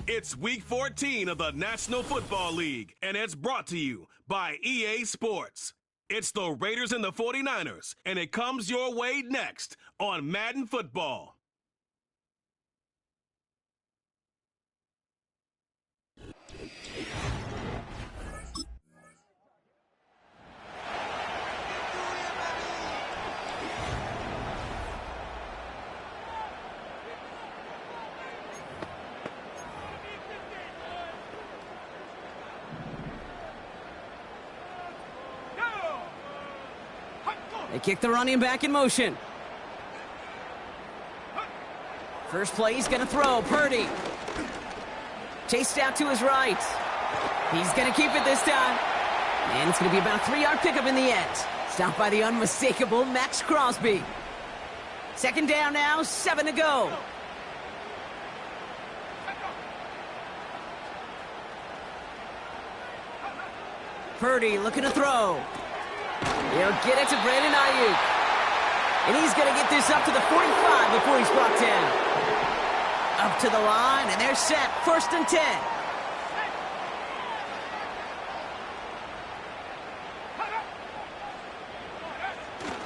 It's Week 14 of the National Football League, and it's brought to you by EA Sports. It's the Raiders and the 49ers, and it comes your way next on Madden Football. They kick the running back in motion. First play, he's going to throw. Purdy. Chased out to his right. He's going to keep it this time. And it's going to be about a 3-yard pickup in the end. Stopped by the unmistakable Max Crosby. Second down now, 7 to go. Purdy looking to throw. He'll get it to Brandon Ayuk. And he's going to get this up to the 45 before he's brought down. Up to the line, and they're set. 1st and 10.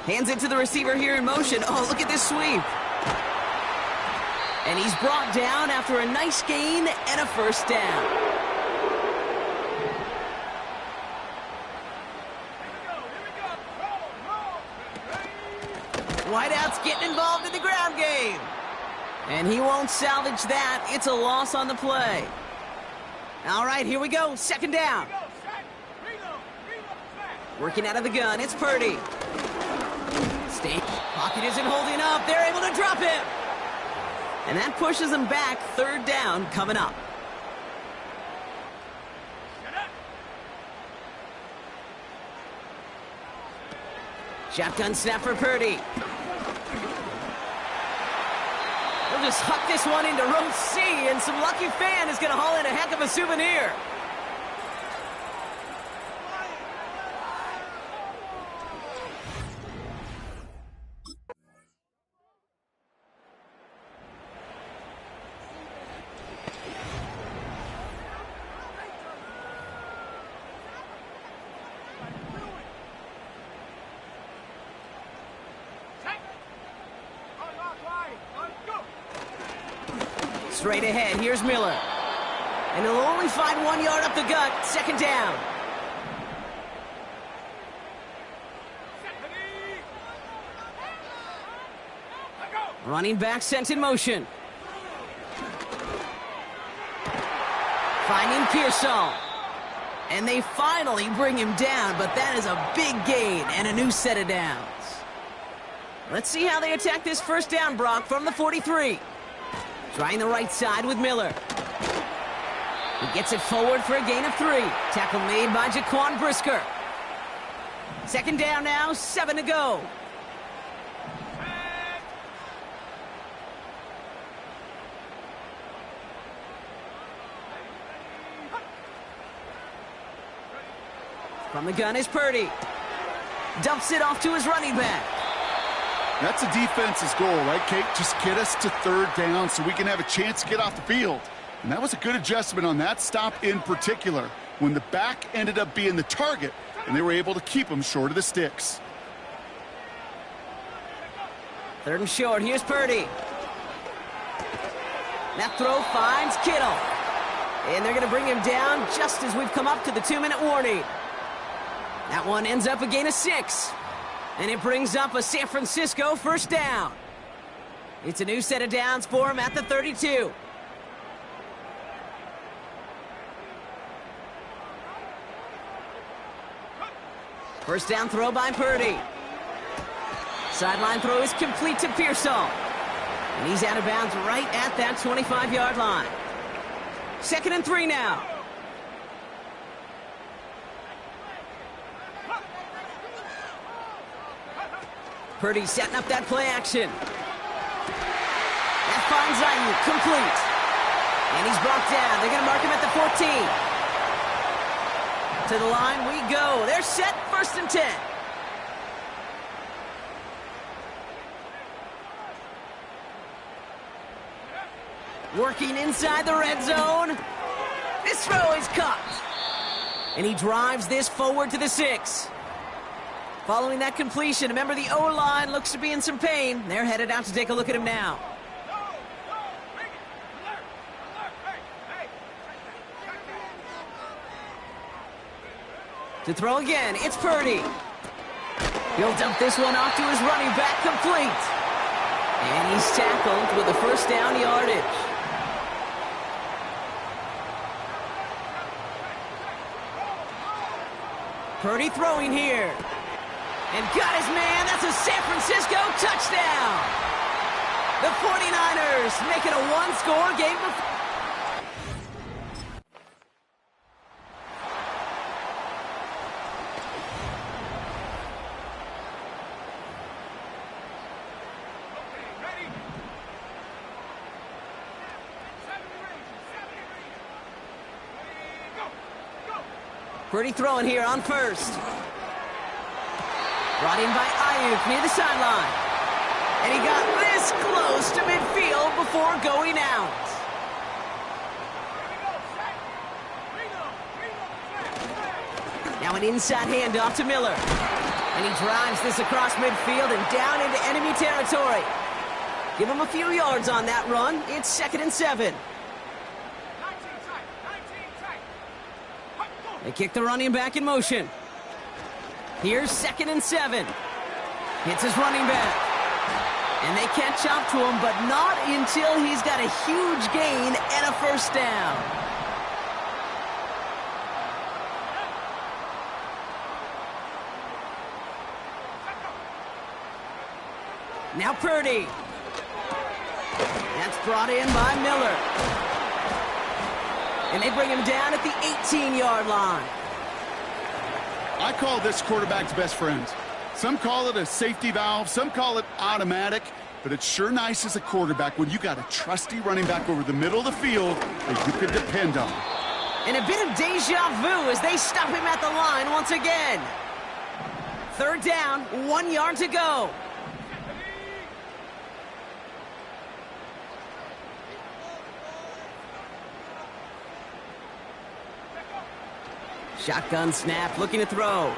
Hands it to the receiver here in motion. Oh, look at this sweep. And he's brought down after a nice gain and a 1st down. Whiteout's getting involved in the ground game. And he won't salvage that. It's a loss on the play. All right, here we go. 2nd down. Working out of the gun, it's Purdy. Pocket isn't holding up. They're able to drop him. And that pushes them back. 3rd down coming up. Shotgun snap for Purdy. They'll just huck this one into row C, and some lucky fan is going to haul in a heck of a souvenir. Straight ahead, here's Miller. And he'll only find 1 yard up the gut. 2nd down. Running back sent in motion. Finding Pearsall. And they finally bring him down, but that is a big gain and a new set of downs. Let's see how they attack this 1st down, Brock, from the 43. Trying the right side with Miller. He gets it forward for a gain of 3. Tackle made by Jaquan Brisker. 2nd down now, 7 to go. From the gun is Purdy. Dumps it off to his running back. That's a defense's goal, right, Kate? Just get us to 3rd down so we can have a chance to get off the field. And that was a good adjustment on that stop in particular, when the back ended up being the target, and they were able to keep him short of the sticks. 3rd and short. Here's Purdy. That throw finds Kittle. And they're going to bring him down just as we've come up to the 2-minute warning. That one ends up a gain of 6. And it brings up a San Francisco 1st down. It's a new set of downs for him at the 32. First down throw by Purdy. Sideline throw is complete to Pearsall. And he's out of bounds right at that 25-yard line. 2nd and 3 now. Purdy setting up that play action. That finds Ayuk, complete. And he's brought down. They're going to mark him at the 14. To the line we go. They're set, 1st and 10. Working inside the red zone. This throw is caught. And he drives this forward to the 6. Following that completion, a member of the O-line looks to be in some pain. They're headed out to take a look at him now. To throw again, it's Purdy. He'll dump this one off to his running back, complete. And he's tackled with the 1st down yardage. Purdy throwing here. And got his man. That's a San Francisco touchdown. The 49ers make it a one-score game. Purdy throwing here on first. Brought in by Ayuk near the sideline. And he got this close to midfield before going out. Now an inside handoff to Miller. And he drives this across midfield and down into enemy territory. Give him a few yards on that run. It's 2nd and 7. They kick the running back in motion. Here's 2nd and 7. Hits his running back. And they catch up to him, but not until he's got a huge gain and a first down. Now Purdy. That's brought in by Miller. And they bring him down at the 18-yard line. I call this quarterback's best friend. Some call it a safety valve, some call it automatic, but it's sure nice as a quarterback when you got a trusty running back over the middle of the field that you can depend on. And a bit of deja vu as they stop him at the line once again. 3rd down, 1 yard to go. Shotgun snap, looking to throw.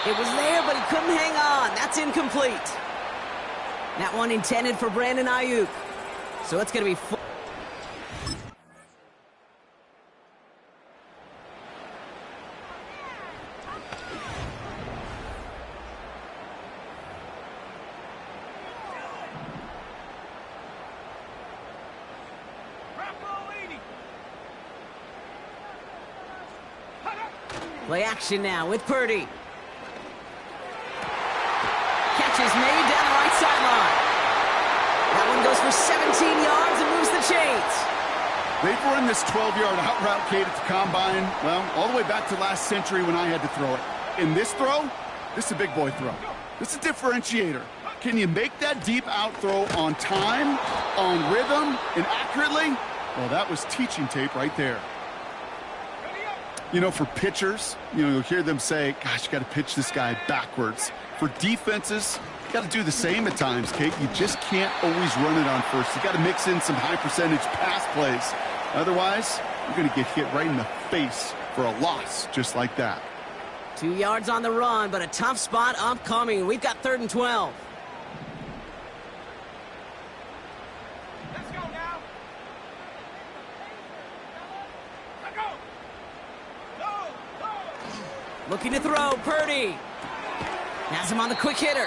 It was there, but he couldn't hang on. That's incomplete. That one intended for Brandon Ayuk. So it's going to be full. Play action now with Purdy. Catch is made down the right sideline. That one goes for 17 yards and moves the chains. They've run this 12-yard out route, Kate, at the combine, well, all the way back to last century when I had to throw it. In this throw, this is a big boy throw. This is a differentiator. Can you make that deep out throw on time, on rhythm, and accurately? Well, that was teaching tape right there. You know, for pitchers, you'll hear them say, gosh, you got to pitch this guy backwards. For defenses, you got to do the same at times, Kate. You just can't always run it on first. You got to mix in some high-percentage pass plays. Otherwise, you're going to get hit right in the face for a loss just like that. 2 yards on the run, but a tough spot upcoming. We've got 3rd and 12. Looking to throw, Purdy. Has him on the quick hitter.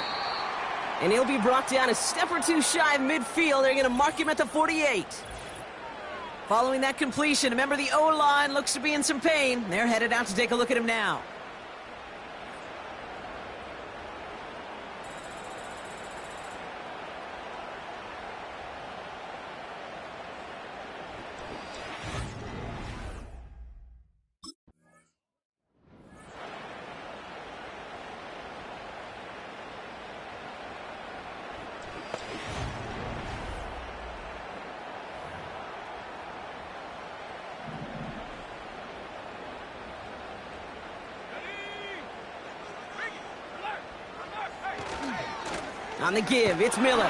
And he'll be brought down a step or two shy of midfield. They're going to mark him at the 48. Following that completion, a member of the O-line looks to be in some pain. They're headed out to take a look at him now. On the give, it's Miller.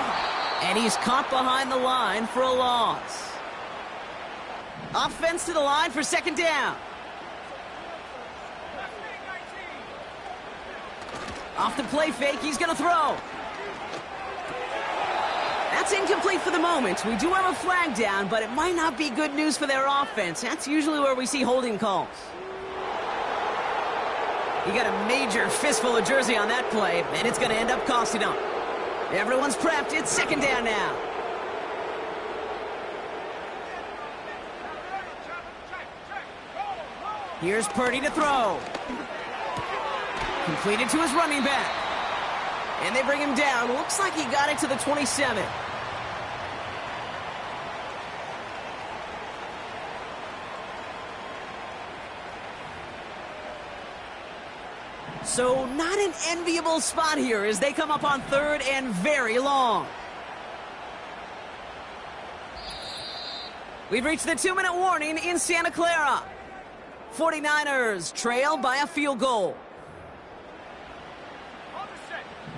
And he's caught behind the line for a loss. Offense to the line for 2nd down. Off the play fake, he's going to throw. That's incomplete for the moment. We do have a flag down, but it might not be good news for their offense. That's usually where we see holding calls. He got a major fistful of jersey on that play, and it's going to end up costing him. Everyone's prepped. It's 2nd down now. Here's Purdy to throw. Completed to his running back. And they bring him down. Looks like he got it to the 27. So not an enviable spot here as they come up on 3rd and very long. We've reached the 2-minute warning in Santa Clara. 49ers trail by a field goal.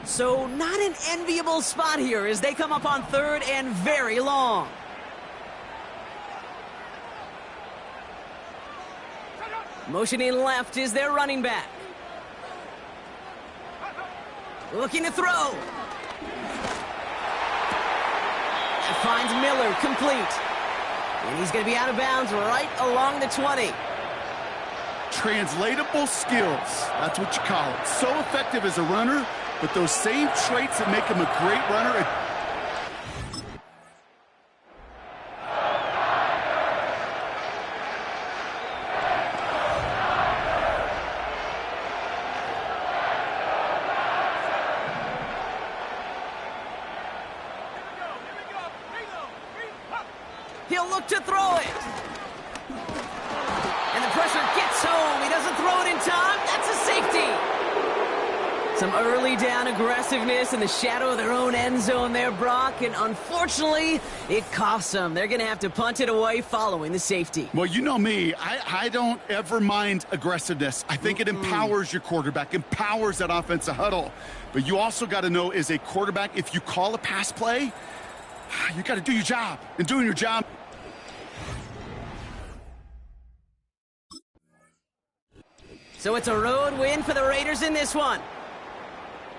So not an enviable spot here as they come up on 3rd and very long. Motioning left is their running back. Looking to throw. That finds Miller complete. And he's going to be out of bounds right along the 20. Translatable skills. That's what you call it. So effective as a runner, but those same traits that make him a great runner. He'll look to throw it. And the pressure gets home. He doesn't throw it in time. That's a safety. Some early down aggressiveness in the shadow of their own end zone there, Brock. And unfortunately, it costs them. They're going to have to punt it away following the safety. Well, you know me. I don't ever mind aggressiveness. I think it empowers your quarterback, empowers that offensive huddle. But you also got to know, as a quarterback, if you call a pass play, you got to do your job. And doing your job. So it's a road win for the Raiders in this one.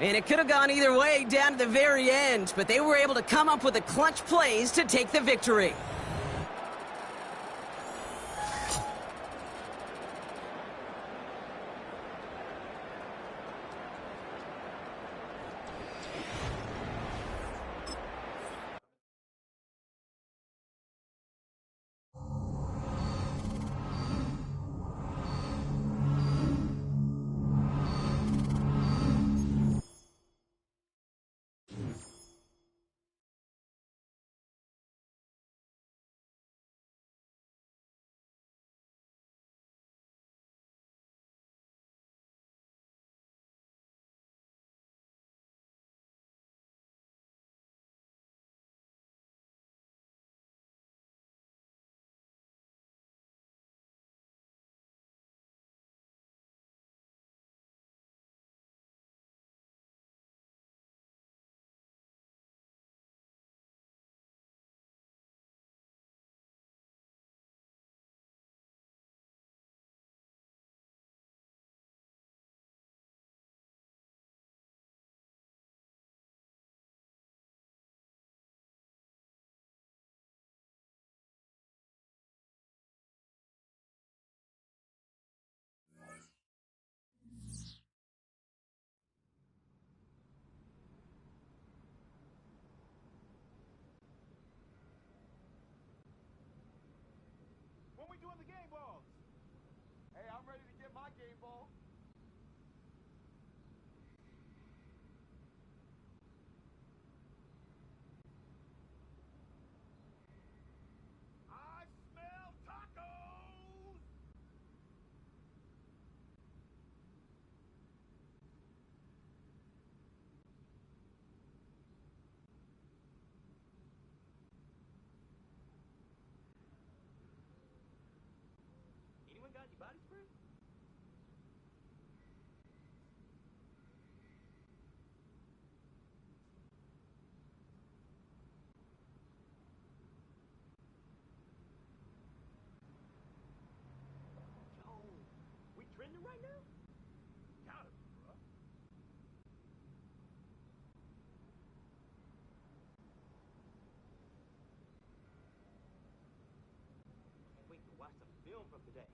And it could have gone either way down to the very end, but they were able to come up with the clutch plays to take the victory. Doing the game balls. Hey, I'm ready to get my game ball. I smell tacos. Anyone got any body spray? Yo, we trending right now? Gotta be, bro. Can't wait to watch some film from today.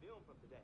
film from today.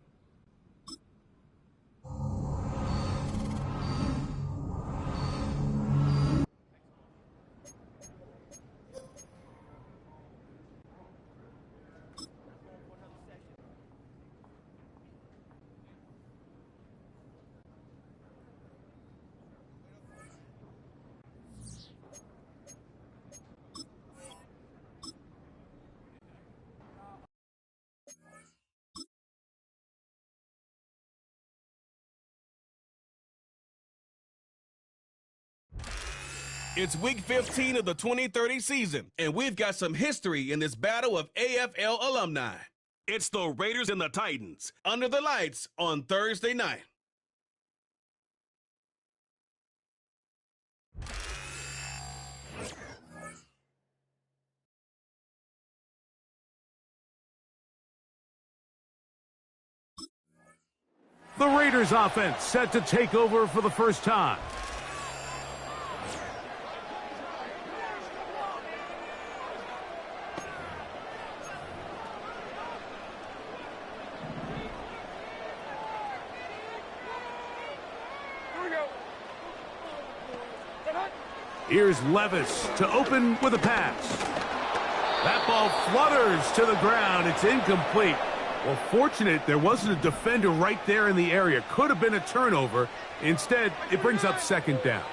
It's week 15 of the 2030 season, and we've got some history in this battle of AFL alumni. It's the Raiders and the Titans, under the lights on Thursday night. The Raiders offense set to take over for the first time. Here's Levis to open with a pass. That ball flutters to the ground. It's incomplete. Well, fortunate there wasn't a defender right there in the area. Could have been a turnover. Instead, it brings up second down.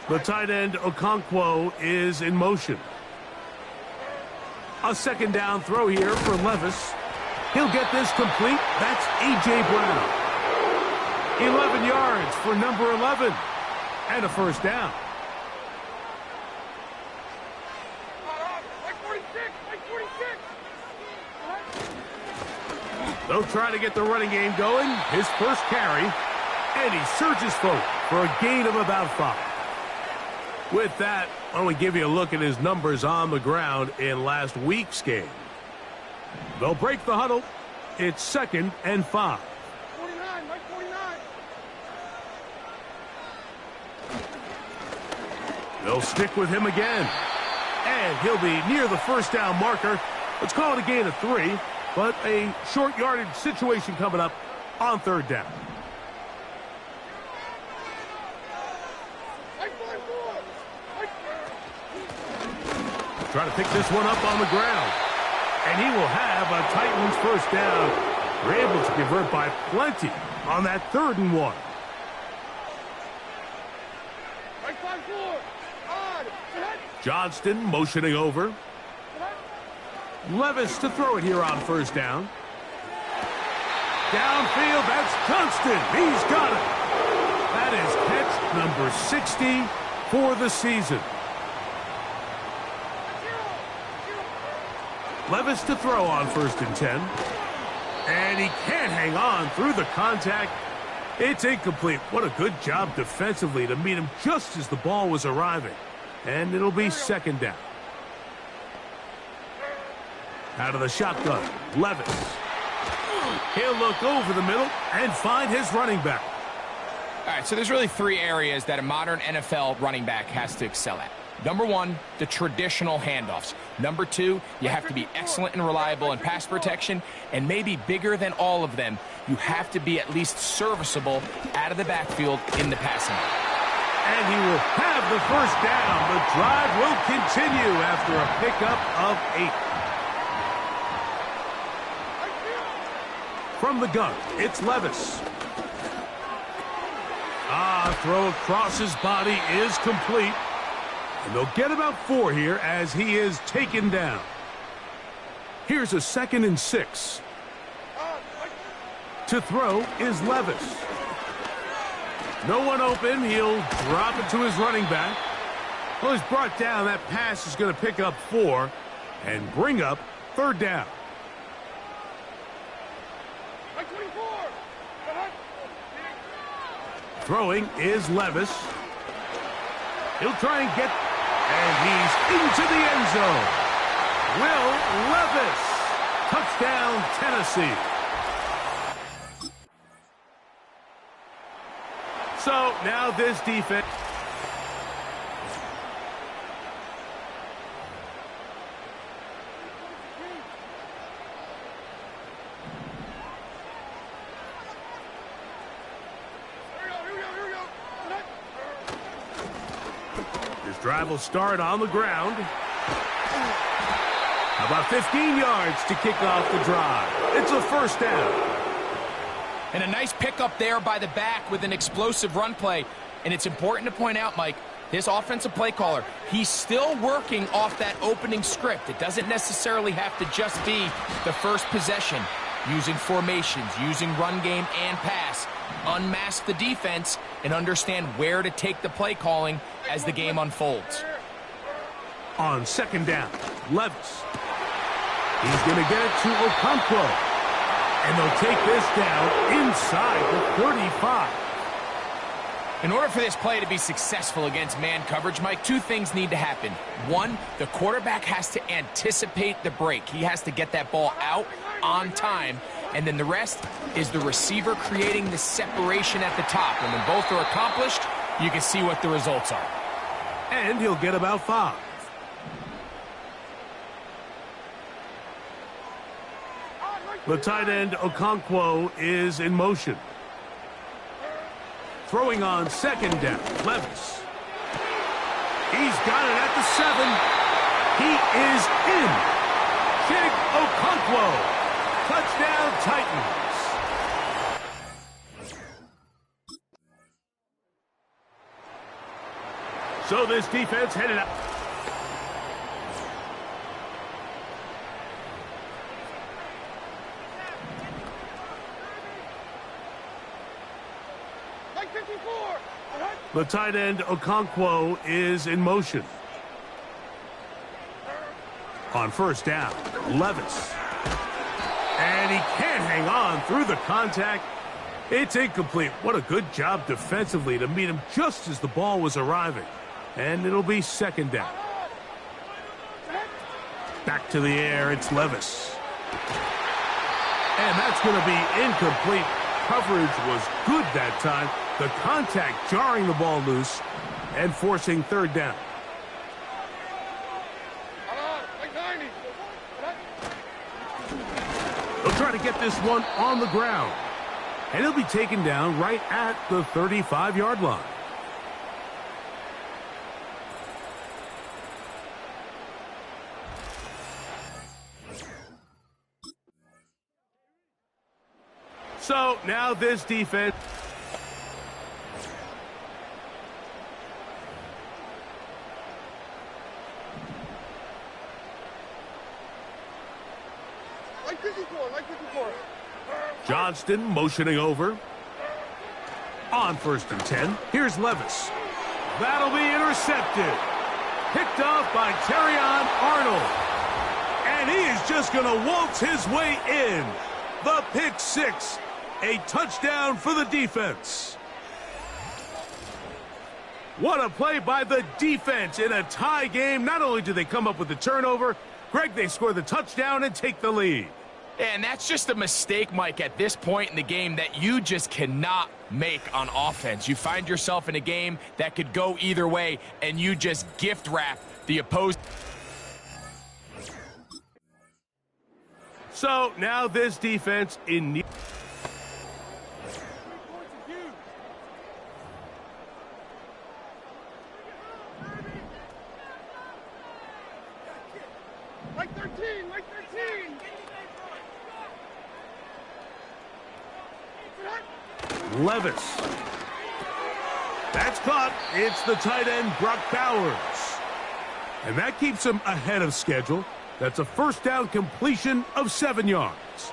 The tight end, Okonkwo, is in motion. A second down throw here for Levis. He'll get this complete. That's A.J. Brown. 11 yards for number 11. And a first down. They'll try to get the running game going. His first carry. And he surges forward for a gain of about 5. With that, I want to give you a look at his numbers on the ground in last week's game. They'll break the huddle. It's 2nd and 5. 49, Mike 49. They'll stick with him again. And he'll be near the first down marker. Let's call it a gain of 3. But a short yardage situation coming up on 3rd down. Try to pick this one up on the ground. And he will have a Titans first down. They're able to convert by plenty on that 3rd and 1. Johnston motioning over. Levis to throw it here on 1st down. Downfield, that's Johnston. He's got it. That is catch number 60 for the season. Levis to throw on 1st and 10. And he can't hang on through the contact. It's incomplete. What a good job defensively to meet him just as the ball was arriving. And it'll be 2nd down. Out of the shotgun, Levis. He'll look over the middle and find his running back. All right, so there's really 3 areas that a modern NFL running back has to excel at. Number 1, the traditional handoffs. Number 2, you have to be excellent and reliable in pass protection. And maybe bigger than all of them, you have to be at least serviceable out of the backfield in the passing game. And he will have the first down. The drive will continue after a pickup of 8. From the gun, it's Levis. Throw across his body is complete. And they'll get about 4 here as he is taken down. Here's a 2nd and 6. To throw is Levis. No one open. He'll drop it to his running back. Well, he's brought down. That pass is going to pick up 4 and bring up 3rd down. Throwing is Levis. He'll try and get, and he's into the end zone. Will Levis. Touchdown, Tennessee. So now this defense. Drive will start on the ground. About 15 yards to kick off the drive. It's a first down. And a nice pickup there by the back with an explosive run play. And it's important to point out, Mike, this offensive play caller, he's still working off that opening script. It doesn't necessarily have to just be the first possession. Using formations, using run game and pass. Unmask the defense and understand where to take the play calling as the game unfolds. On second down, Levis. He's going to get it to Okonkwo. And they'll take this down inside the 35. In order for this play to be successful against man coverage, Mike, two things need to happen. One, the quarterback has to anticipate the break. He has to get that ball out on time. And then the rest is the receiver creating the separation at the top. And when both are accomplished, you can see what the results are. And he'll get about 5. The tight end, Okonkwo, is in motion. Throwing on second down, Levis. He's got it at the 7. He is in. Jake Okonkwo. Touchdown, Titans. So this defense headed out. The tight end, Okonkwo, is in motion. On first down, Levis. And he can't hang on through the contact. It's incomplete. What a good job defensively to meet him just as the ball was arriving. And it'll be second down. Back to the air, it's Levis. And that's going to be incomplete. Coverage was good that time. The contact jarring the ball loose and forcing third down. They'll try to get this one on the ground. And he'll be taken down right at the 35-yard line. So now this defense. Johnston motioning over. On first and 10, here's Levis. That'll be intercepted. Picked off by Terrion Arnold. And he is just going to waltz his way in. The pick six. A touchdown for the defense. What a play by the defense in a tie game. Not only do they come up with the turnover, Greg, they score the touchdown and take the lead. And that's just a mistake, Mike, at this point in the game that you just cannot make on offense. You find yourself in a game that could go either way, and you just gift wrap the opposed. So now this defense in need. Like 13, like 13. Levis. That's caught. It's the tight end, Brock Bowers. And that keeps him ahead of schedule. That's a first down completion of 7 yards.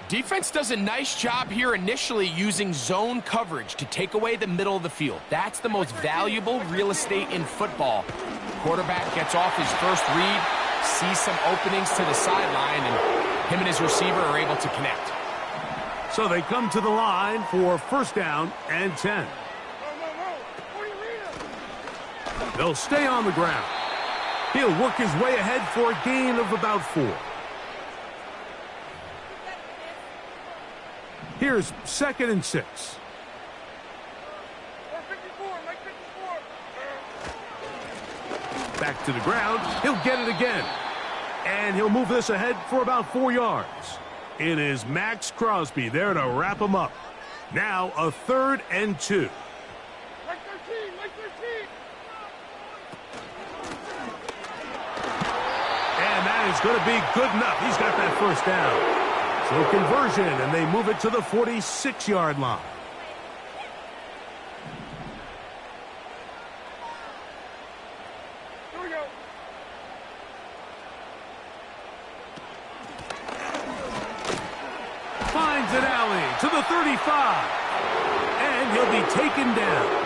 Defense does a nice job here initially using zone coverage to take away the middle of the field. That's the most valuable real estate in football. Quarterback gets off his first read, sees some openings to the sideline, and him and his receiver are able to connect. So they come to the line for first down and 10. They'll stay on the ground. He'll work his way ahead for a gain of about 4. Here's second and 6. Back to the ground. He'll get it again. And he'll move this ahead for about 4 yards. It is Max Crosby there to wrap him up. Now a 3rd and 2. is going to be good enough. He's got that first down. So conversion, and they move it to the 46-yard line. Here we go. Finds an alley to the 35. And he'll be taken down.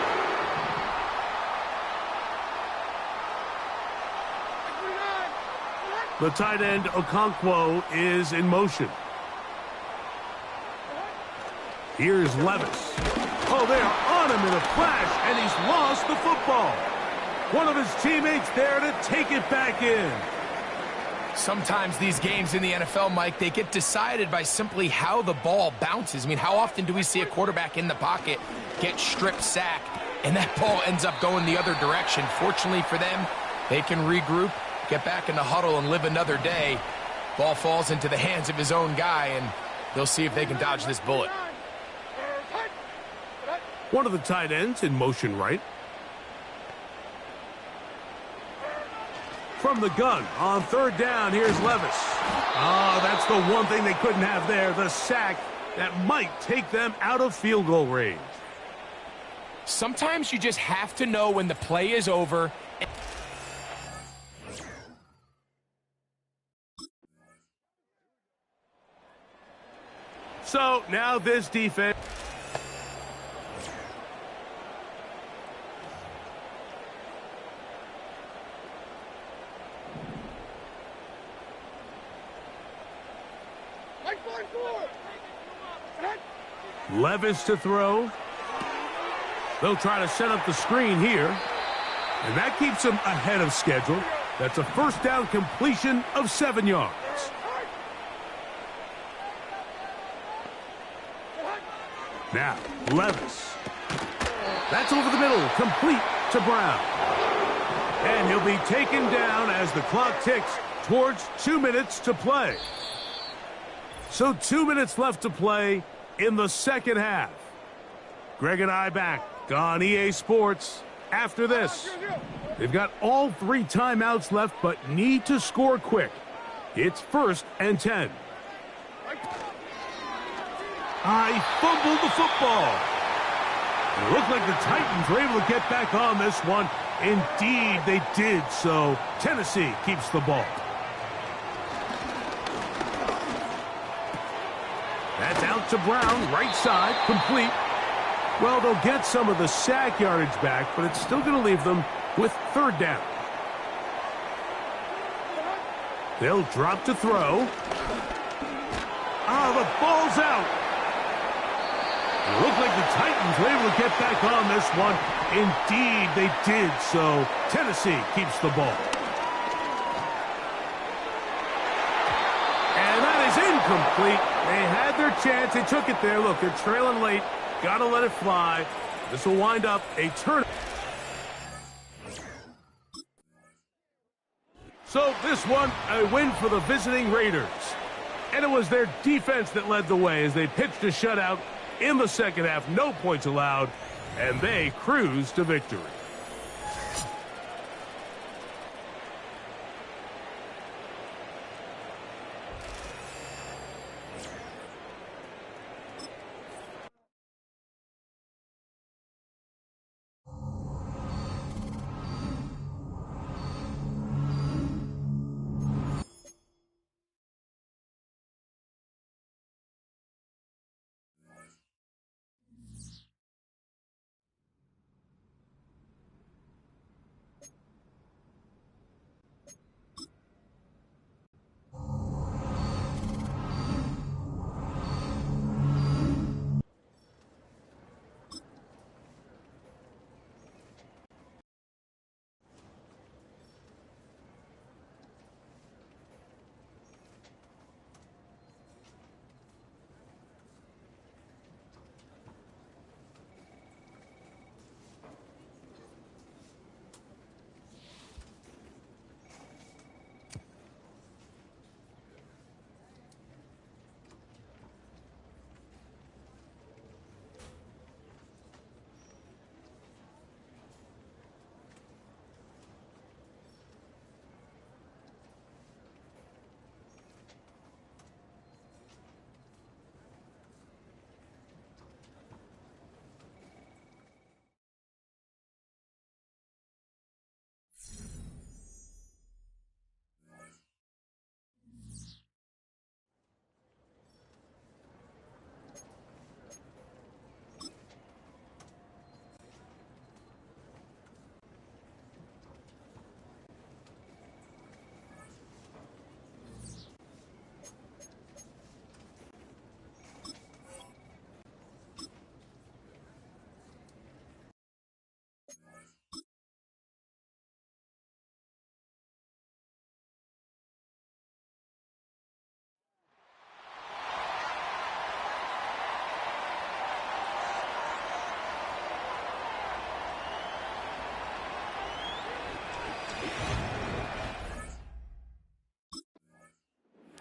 The tight end, Okonkwo, is in motion. Here's Levis. Oh, they are on him in a flash, and he's lost the football. One of his teammates there to take it back in. Sometimes these games in the NFL, Mike, they get decided by simply how the ball bounces. I mean, how often do we see a quarterback in the pocket get strip sacked, and that ball ends up going the other direction? Fortunately for them, they can regroup, get back in the huddle, and live another day. Ball falls into the hands of his own guy, and they'll see if they can dodge this bullet. One of the tight ends in motion right. From the gun on third down, here's Levis. Oh, that's the one thing they couldn't have there, the sack that might take them out of field goal range. Sometimes you just have to know when the play is over. So now this defense. Levis to throw. They'll try to set up the screen here. And that keeps them ahead of schedule. That's a first down completion of 7 yards. Now, Levis. That's over the middle, complete to Brown. And he'll be taken down as the clock ticks towards 2 minutes to play. So 2 minutes left to play in the second half. Greg and I back on EA Sports after this. They've got all 3 timeouts left, but need to score quick. It's 1st and 10. I fumbled the football. It looked like the Titans were able to get back on this one. Indeed, they did so. Tennessee keeps the ball. That's out to Brown, right side, complete. Well, they'll get some of the sack yardage back, but it's still going to leave them with third down. They'll drop to throw. The ball's out. It looked like the Titans were able to get back on this one. Indeed, they did so. Tennessee keeps the ball. And that is incomplete. They had their chance. They took it there. Look, they're trailing late. Got to let it fly. This will wind up a turn. So this one, a win for the visiting Raiders. And it was their defense that led the way as they pitched a shutout in the second half. No points allowed, and they cruised to victory.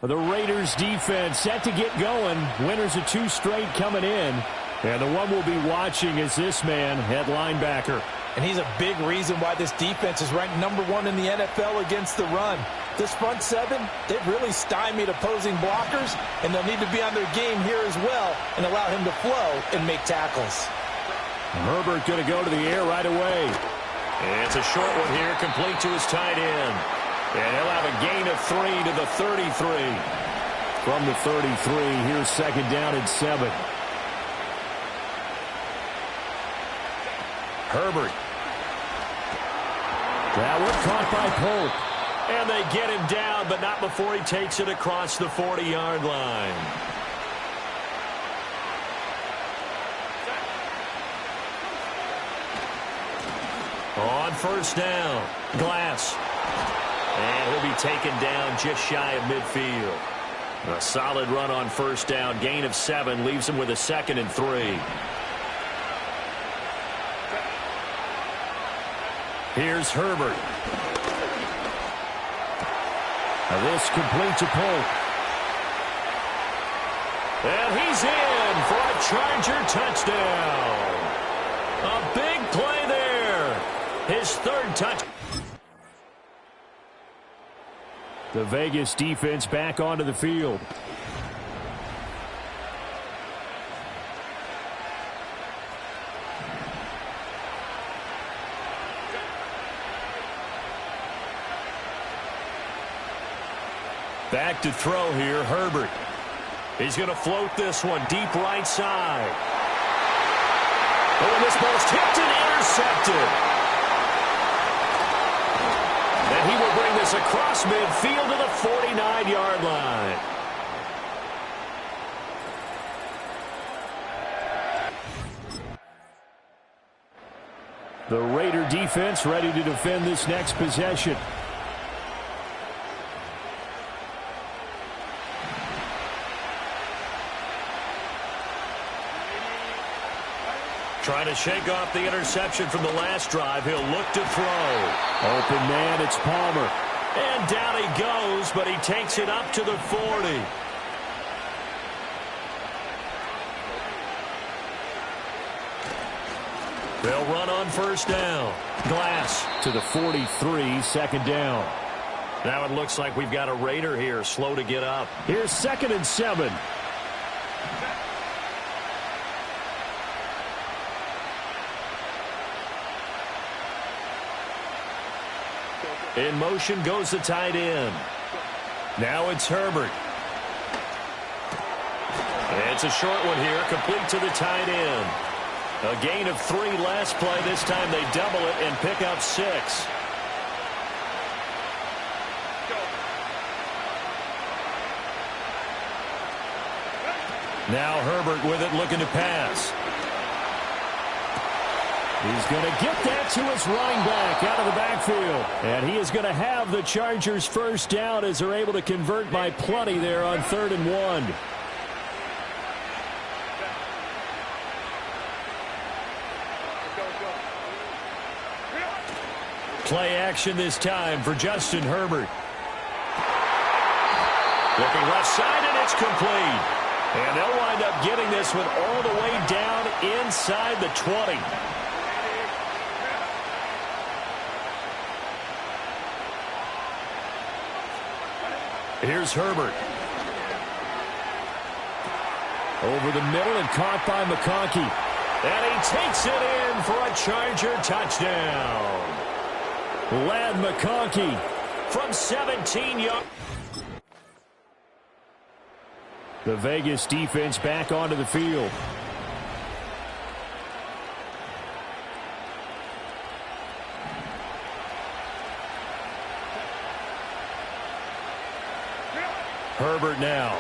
The Raiders defense set to get going. Winners of 2 straight coming in. And the one we'll be watching is this man at linebacker. And he's a big reason why this defense is ranked #1 in the NFL against the run. This front seven, they've really stymied opposing blockers, and they'll need to be on their game here as well and allow him to flow and make tackles. Herbert going to go to the air right away. It's a short one here, complete to his tight end. And he'll have a gain of 3 to the 33. From the 33, here's second down and 7. Herbert. That one caught by Polk. And they get him down, but not before he takes it across the 40-yard line. On first down, Glass. And he'll be taken down just shy of midfield. A solid run on first down. Gain of 7 leaves him with a 2nd and 3. Here's Herbert. Now this complete to Polk. And he's in for a Charger touchdown. A big play there. His 3rd touch. The Vegas defense back onto the field. Back to throw here, Herbert. He's going to float this one deep right side. Oh, and this ball's tipped and intercepted. And he will bring this across midfield to the 49-yard line. The Raider defense ready to defend this next possession. Trying to shake off the interception from the last drive. He'll look to throw. Open man, it's Palmer. And down he goes, but he takes it up to the 40. They'll run on first down. Glass to the 43, second down. Now it looks like we've got a Raider here, slow to get up. Here's 2nd and 7. In motion goes the tight end. Now it's Herbert. It's a short one here, complete to the tight end. A gain of 3 last play. This time they double it and pick up 6. Now Herbert with it, looking to pass. He's going to get that to his running back out of the backfield. And he is going to have the Chargers first down as they're able to convert by plenty there on 3rd and 1. Play action this time for Justin Herbert. Looking left side, and it's complete. And they'll wind up getting this one all the way down inside the 20. Here's Herbert. Over the middle and caught by McConkey. And he takes it in for a Charger touchdown. Lad McConkey from 17 yards. The Vegas defense back onto the field. Herbert now.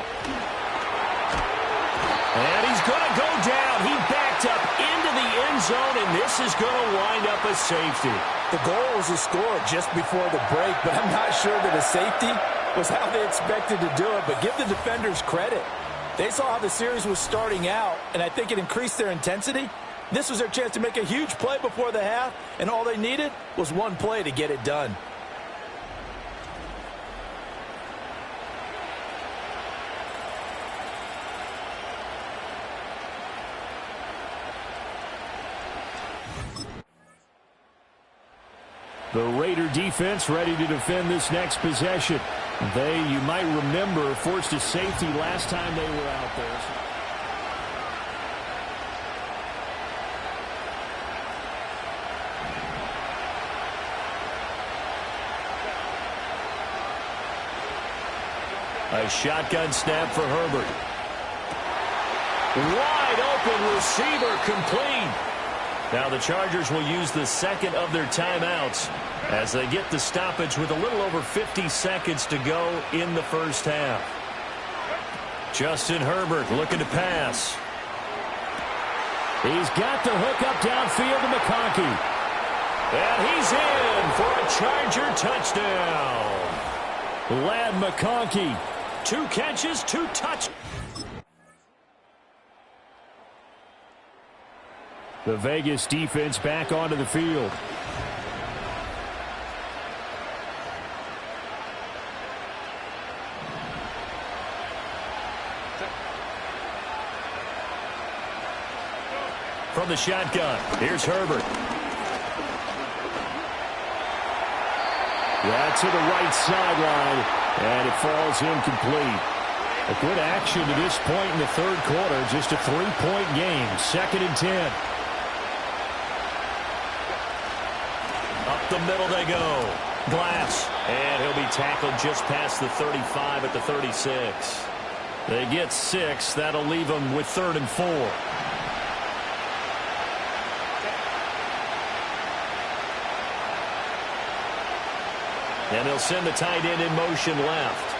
And he's going to go down. He backed up into the end zone, and this is going to wind up a safety. The goal was a score just before the break, but I'm not sure that a safety was how they expected to do it. But give the defenders credit. They saw how the series was starting out, and I think it increased their intensity. This was their chance to make a huge play before the half, and all they needed was one play to get it done. The Raider defense ready to defend this next possession. They, you might remember, forced a safety last time they were out there. A shotgun snap for Herbert. Wide open receiver, complete. Now the Chargers will use the second of their timeouts as they get the stoppage with a little over 50 seconds to go in the first half. Justin Herbert looking to pass. He's got the hook up downfield to McConkey. And he's in for a Charger touchdown. Lad McConkey. 2 catches, 2 touchdowns. The Vegas defense back onto the field. From the shotgun, here's Herbert. Yeah, to the right sideline, and it falls incomplete. A good action to this point in the third quarter. Just a 3-point game. 2nd and 10. Up the middle they go. Glass. And he'll be tackled just past the 35 at the 36. They get 6. That'll leave them with 3rd and 4. And they'll send the tight end in motion left.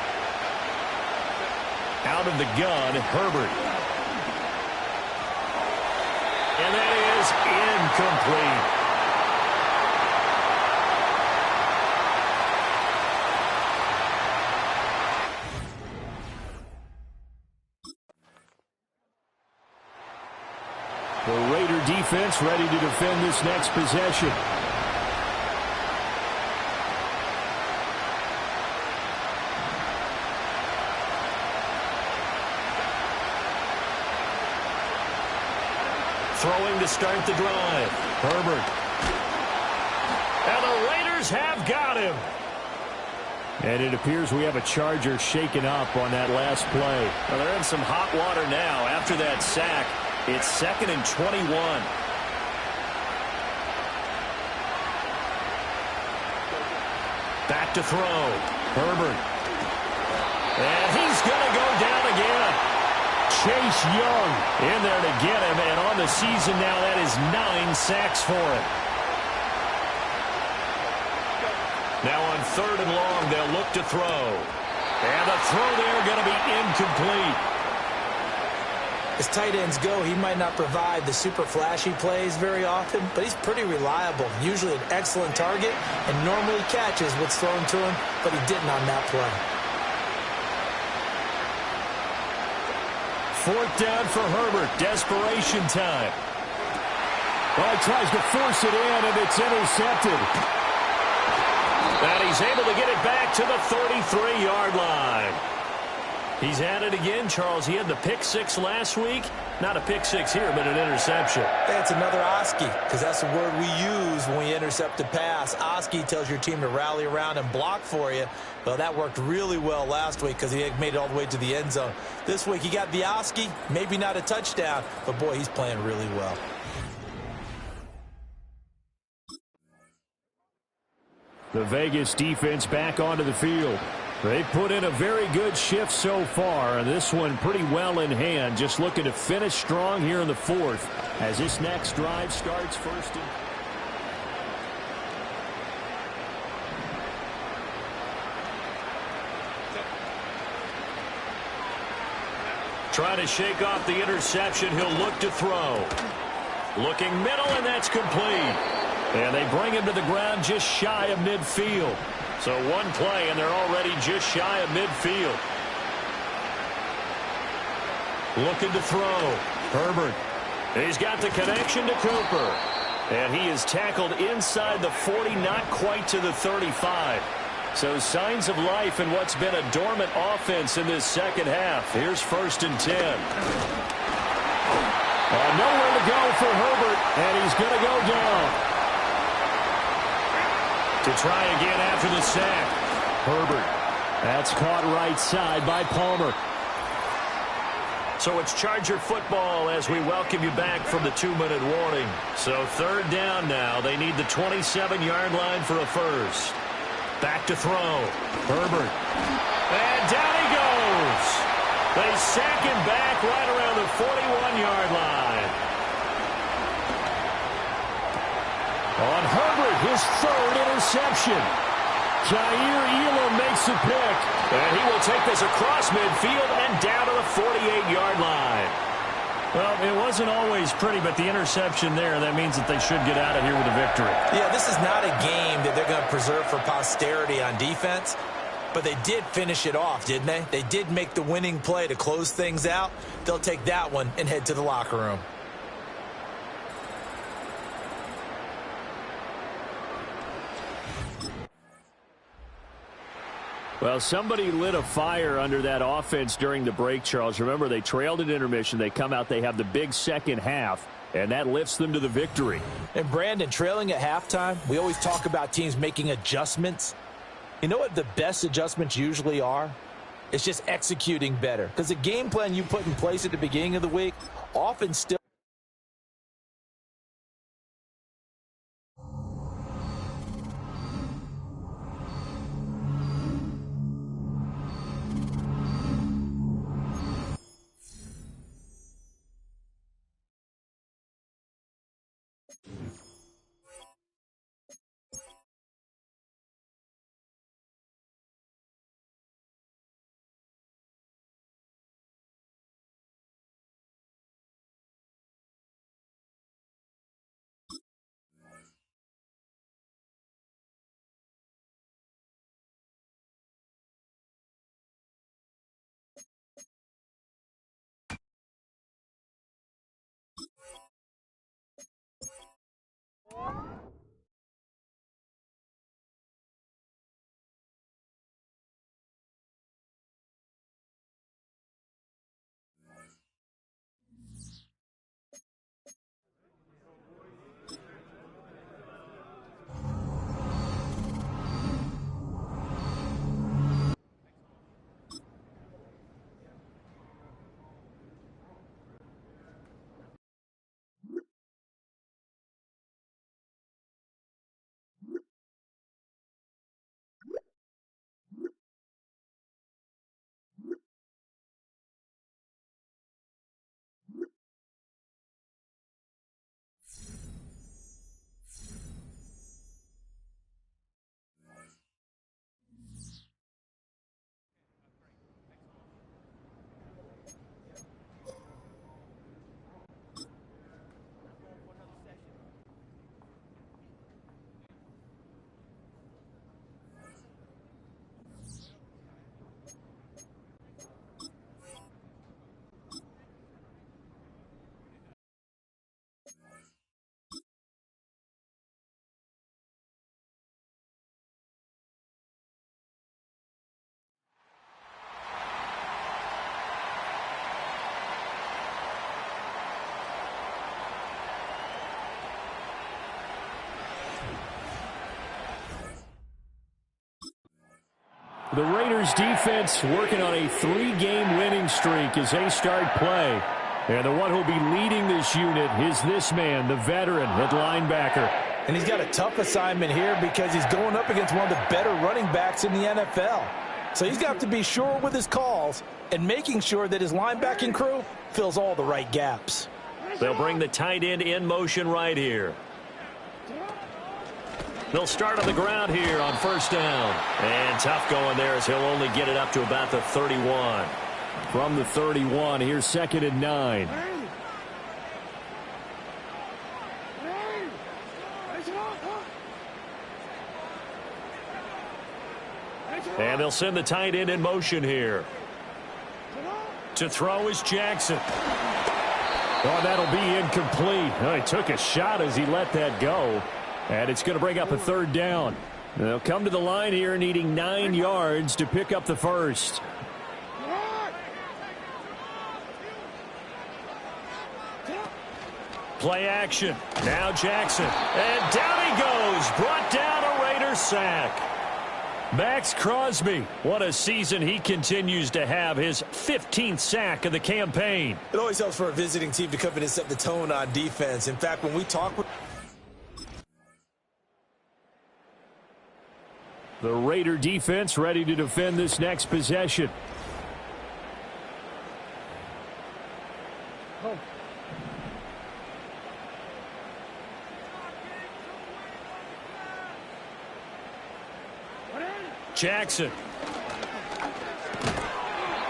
Out of the gun, Herbert. And that is incomplete. The Raider defense ready to defend this next possession. Throwing to start the drive. Herbert. And the Raiders have got him. And it appears we have a Charger shaken up on that last play. Well, they're in some hot water now after that sack. It's 2nd and 21. Back to throw. Herbert. And he's going to go down again. Chase Young in there to get him, and on the season now, that is 9 sacks for him. Now on 3rd and long, they'll look to throw. And the throw there going to be incomplete. As tight ends go, he might not provide the super flashy plays very often, but he's pretty reliable. Usually an excellent target, and normally catches what's thrown to him, but he didn't on that play. 4th down for Herbert. Desperation time. Well, he tries to force it in, and it's intercepted. And he's able to get it back to the 33-yard line. He's at it again, Charles. He had the pick 6 last week. Not a pick 6 here, but an interception. That's another Oski, because that's the word we use when we intercept a pass. Oski tells your team to rally around and block for you. Well, that worked really well last week because he had made it all the way to the end zone. This week he got the Oski, maybe not a touchdown, but boy, he's playing really well. The Vegas defense back onto the field. They've put in a very good shift so far, and this one pretty well in hand. Just looking to finish strong here in the 4th as this next drive starts. 1st and... Trying to shake off the interception. He'll look to throw. Looking middle, and that's complete. And they bring him to the ground just shy of midfield. So one play, and they're already just shy of midfield. Looking to throw. Herbert. He's got the connection to Cooper. And he is tackled inside the 40, not quite to the 35. So signs of life in what's been a dormant offense in this second half. Here's 1st and 10. Nowhere to go for Herbert, and he's going to go down. To try again after the sack. Herbert. That's caught right side by Palmer. So it's Charger football as we welcome you back from the 2-minute warning. So third down now. They need the 27-yard line for a first. Back to throw. Herbert. And down he goes. They sack him back right around the 41-yard line. On Herbert, his third interception. Jair Elam makes a pick. And he will take this across midfield and down to the 48-yard line. Well, it wasn't always pretty, but the interception there, that means that they should get out of here with a victory. Yeah, this is not a game that they're going to preserve for posterity on defense, but they did finish it off, didn't they? They did make the winning play to close things out. They'll take that one and head to the locker room. Well, somebody lit a fire under that offense during the break, Charles. Remember, they trailed at intermission. They come out, they have the big second half, and that lifts them to the victory. And, Brandon, trailing at halftime, we always talk about teams making adjustments. You know what the best adjustments usually are? It's just executing better. Because the game plan you put in place at the beginning of the week often still The Raiders defense working on a 3-game winning streak as they start play. And the one who'll be leading this unit is this man, the veteran at linebacker. And he's got a tough assignment here because he's going up against one of the better running backs in the NFL. So he's got to be sure with his calls and making sure that his linebacking crew fills all the right gaps. They'll bring the tight end in motion right here. They'll start on the ground here on first down. And tough going there as he'll only get it up to about the 31. From the 31, here's 2nd and 9. And they'll send the tight end in motion here. To throw is Jackson. Oh, that'll be incomplete. Oh, he took a shot as he let that go. And it's going to bring up a 3rd down. They'll come to the line here needing 9 yards to pick up the first. Play action. Now Jackson. And down he goes. Brought down a Raider first sack. Max Crosby, what a season he continues to have, his 15th sack of the campaign. It always helps for a visiting team to come in and set the tone on defense. In fact, when we talk with the Raider defense ready to defend this next possession. Jackson.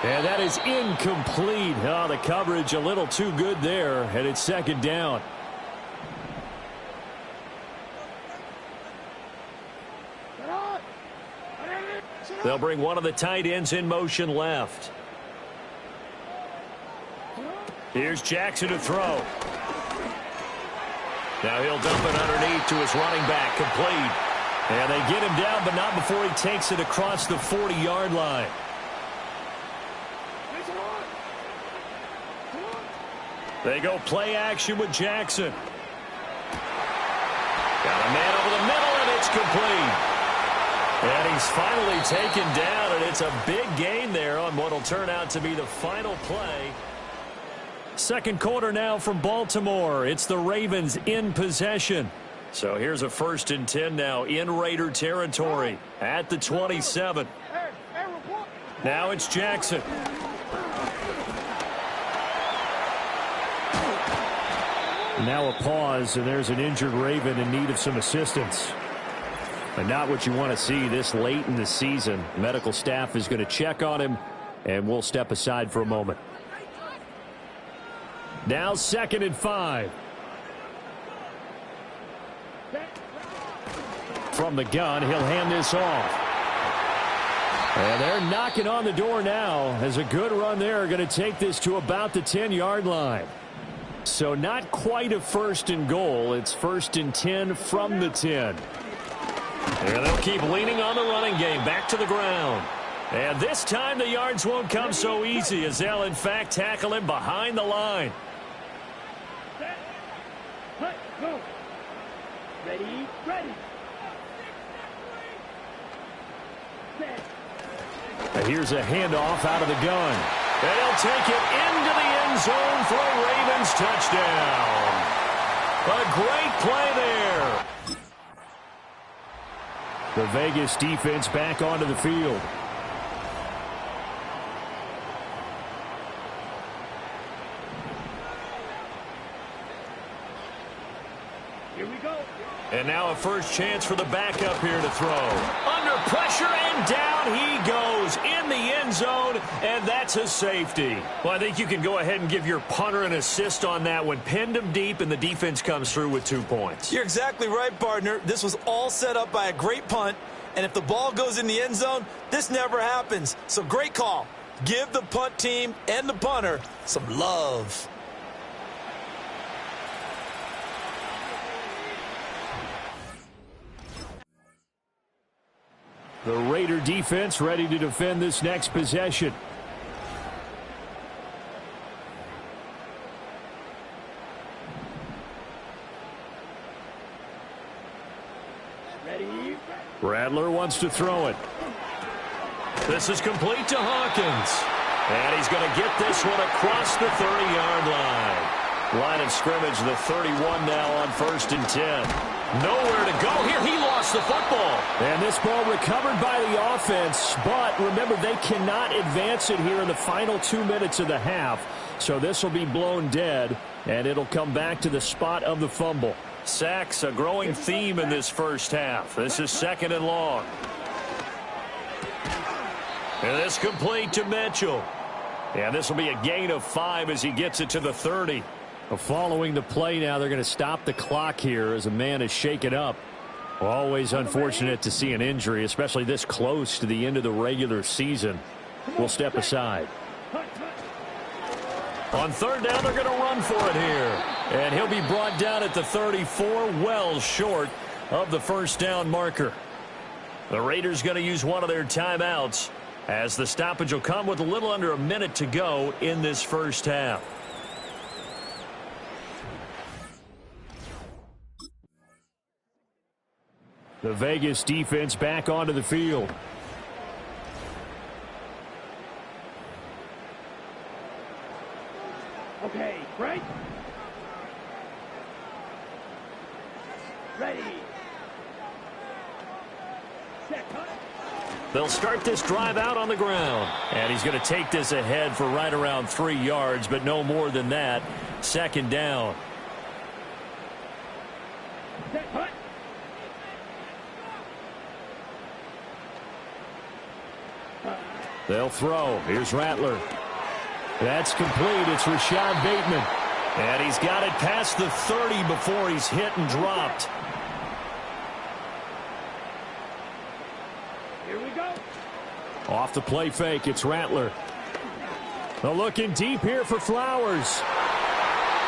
And that is incomplete. Oh, the coverage a little too good there, and it's second down. They'll bring one of the tight ends in motion left. Here's Jackson to throw. Now he'll dump it underneath to his running back, complete. And they get him down, but not before he takes it across the 40-yard line. They go play action with Jackson. Got a man over the middle, and it's complete. And he's finally taken down, and it's a big gain there on what will turn out to be the final play. Second quarter now from Baltimore. It's the Ravens in possession. So here's a 1st and 10 now in Raider territory at the 27. Now it's Jackson. Now a pause, and there's an injured Raven in need of some assistance. And not what you want to see this late in the season. Medical staff is going to check on him, and we'll step aside for a moment. Now 2nd and 5. From the gun, he'll hand this off. And they're knocking on the door now as a good run there. Going to take this to about the 10-yard line. So not quite a 1st and goal. It's 1st and 10 from the 10. And they'll keep leaning on the running game. Back to the ground. And this time the yards won't come so easy as they'll, in fact, tackle him behind the line. Go. Ready, ready. And here's a handoff out of the gun. And he'll take it into the end zone for a Ravens touchdown. A great play there. The Vegas defense back onto the field. Here we go. And now a first chance for the backup here to throw. Under pressure, and down he goes in the end zone, and that's a safety. Well, I think you can go ahead and give your punter an assist on that one. Pinned him deep, and the defense comes through with 2 points. You're exactly right, partner. This was all set up by a great punt, and if the ball goes in the end zone, this never happens. So great call. Give the punt team and the punter some love. The Raider defense ready to defend this next possession. Ready. Rattler wants to throw it. This is complete to Hawkins. And he's going to get this one across the 30-yard line. Line of scrimmage, the 31 now on 1st and 10. Nowhere to go here. He lost the football. And this ball recovered by the offense, but remember, they cannot advance it here in the final 2 minutes of the half. So this will be blown dead, and it'll come back to the spot of the fumble. Sacks, a growing theme in this first half. This is 2nd and long. And this complete to Mitchell. And this will be a gain of 5 as he gets it to the 30. Following the play now, they're going to stop the clock here as a man is shaken up. Always unfortunate to see an injury, especially this close to the end of the regular season. We'll step aside. On 3rd down, they're going to run for it here. And he'll be brought down at the 34, well short of the 1st down marker. The Raiders going to use one of their timeouts as the stoppage will come with a little under a minute to go in this first half. The Vegas defense back onto the field. Okay, break. Ready. Set, cut. They'll start this drive out on the ground. And he's going to take this ahead for right around 3 yards, but no more than that. Second down. Set, cut. They'll throw. Here's Rattler. That's complete. It's Rashad Bateman. And he's got it past the 30 before he's hit and dropped. Here we go. Off the play fake, it's Rattler. They're looking deep here for Flowers.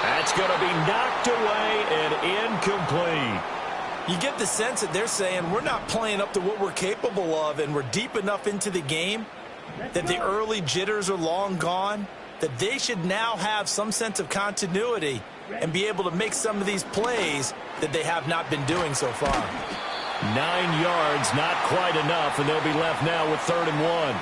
That's going to be knocked away and incomplete. You get the sense that they're saying we're not playing up to what we're capable of, and we're deep enough into the game that the early jitters are long gone, that they should now have some sense of continuity and be able to make some of these plays that they have not been doing so far. 9 yards, not quite enough, and they'll be left now with 3rd and 1.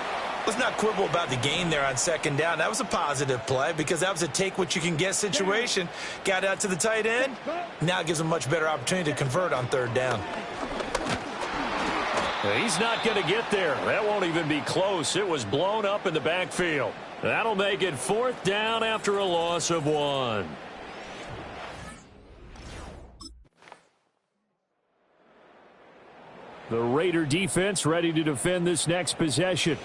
Let's not quibble about the gain there on second down. That was a positive play because that was a take-what-you-can-get situation. Got out to the tight end. Now it gives them a much better opportunity to convert on 3rd down. He's not going to get there. That won't even be close. It was blown up in the backfield. That'll make it 4th down after a loss of 1. The Raider defense ready to defend this next possession.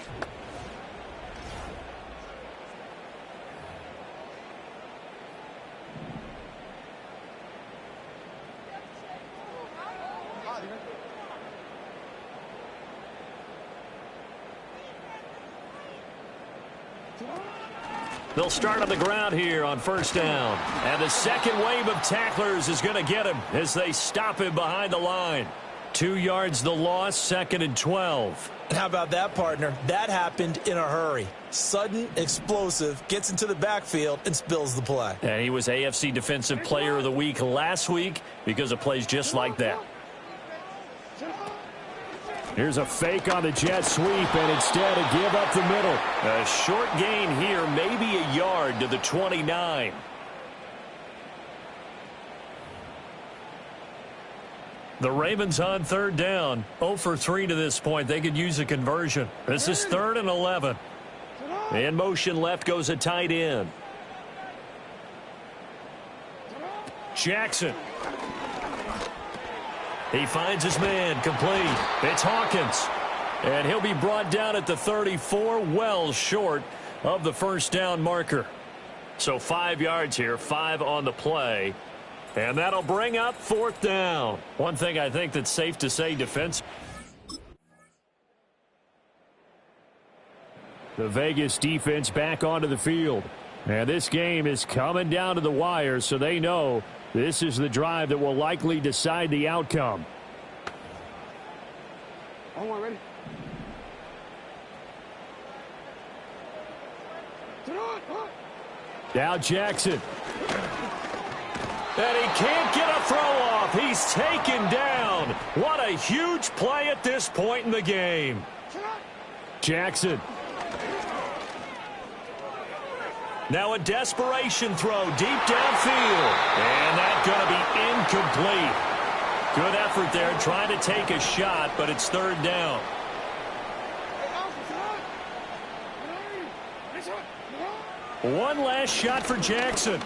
They'll start on the ground here on 1st down. And the second wave of tacklers is going to get him as they stop him behind the line. 2 yards the loss, 2nd and 12. And how about that, partner? That happened in a hurry. Sudden, explosive, gets into the backfield and spills the play. And he was AFC Defensive Player of the Week last week because of plays just like that. Here's a fake on the jet sweep, and instead a give up the middle. A short gain here, maybe a yard to the 29. The Ravens on 3rd down. 0 for 3 to this point. They could use a conversion. This is 3rd and 11. In motion left goes a tight end. Jackson. He finds his man, complete. It's Hawkins. And he'll be brought down at the 34, well short of the 1st down marker. So 5 yards here, 5 on the play. And that'll bring up 4th down. One thing I think that's safe to say, defense. The Vegas defense back onto the field. And this game is coming down to the wire, so they know this is the drive that will likely decide the outcome. On, ready? Now Jackson. And he can't get a throw off. He's taken down. What a huge play at this point in the game. Jackson. Now a desperation throw deep downfield. And that's going to be incomplete. Good effort there trying to take a shot, but it's 3rd down. One last shot for Jackson.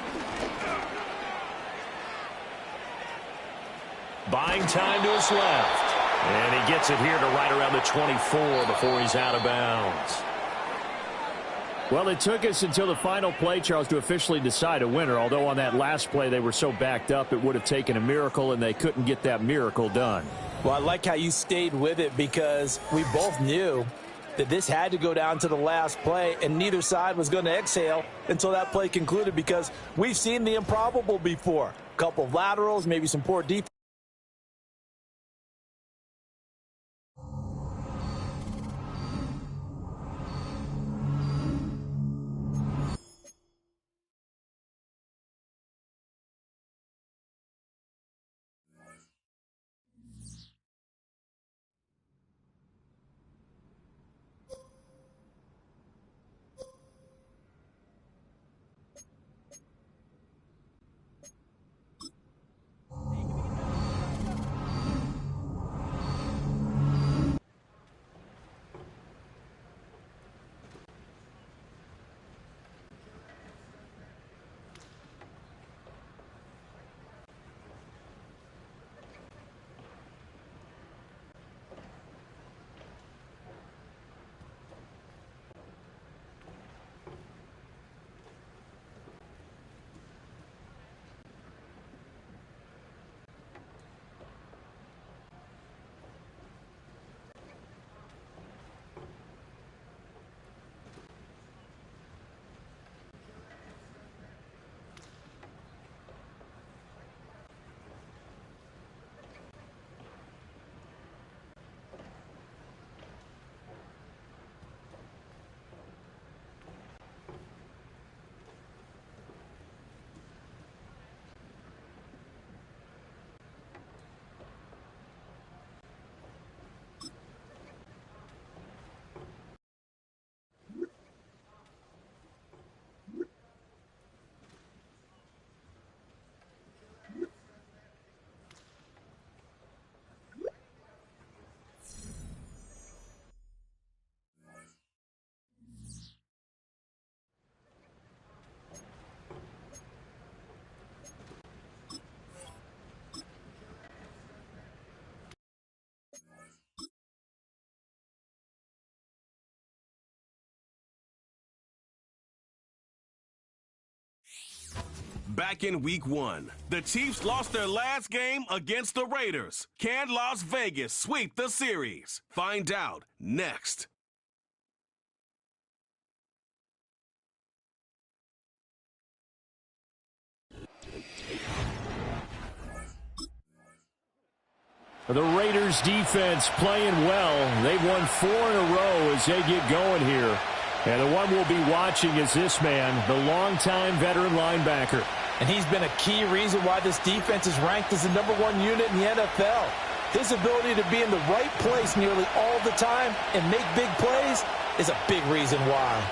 Buying time to his left. And he gets it here to right around the 24 before he's out of bounds. Well, it took us until the final play, Charles, to officially decide a winner. Although on that last play they were so backed up it would have taken a miracle, and they couldn't get that miracle done. Well, I like how you stayed with it because we both knew that this had to go down to the last play, and neither side was going to exhale until that play concluded because we've seen the improbable before. A couple of laterals, maybe some poor defense. Back in week 1, the Chiefs lost their last game against the Raiders. Can Las Vegas sweep the series? Find out next. The Raiders defense playing well. They've won 4 in a row as they get going here. And the one we'll be watching is this man, the longtime veteran linebacker. And he's been a key reason why this defense is ranked as the #1 unit in the NFL. His ability to be in the right place nearly all the time and make big plays is a big reason why.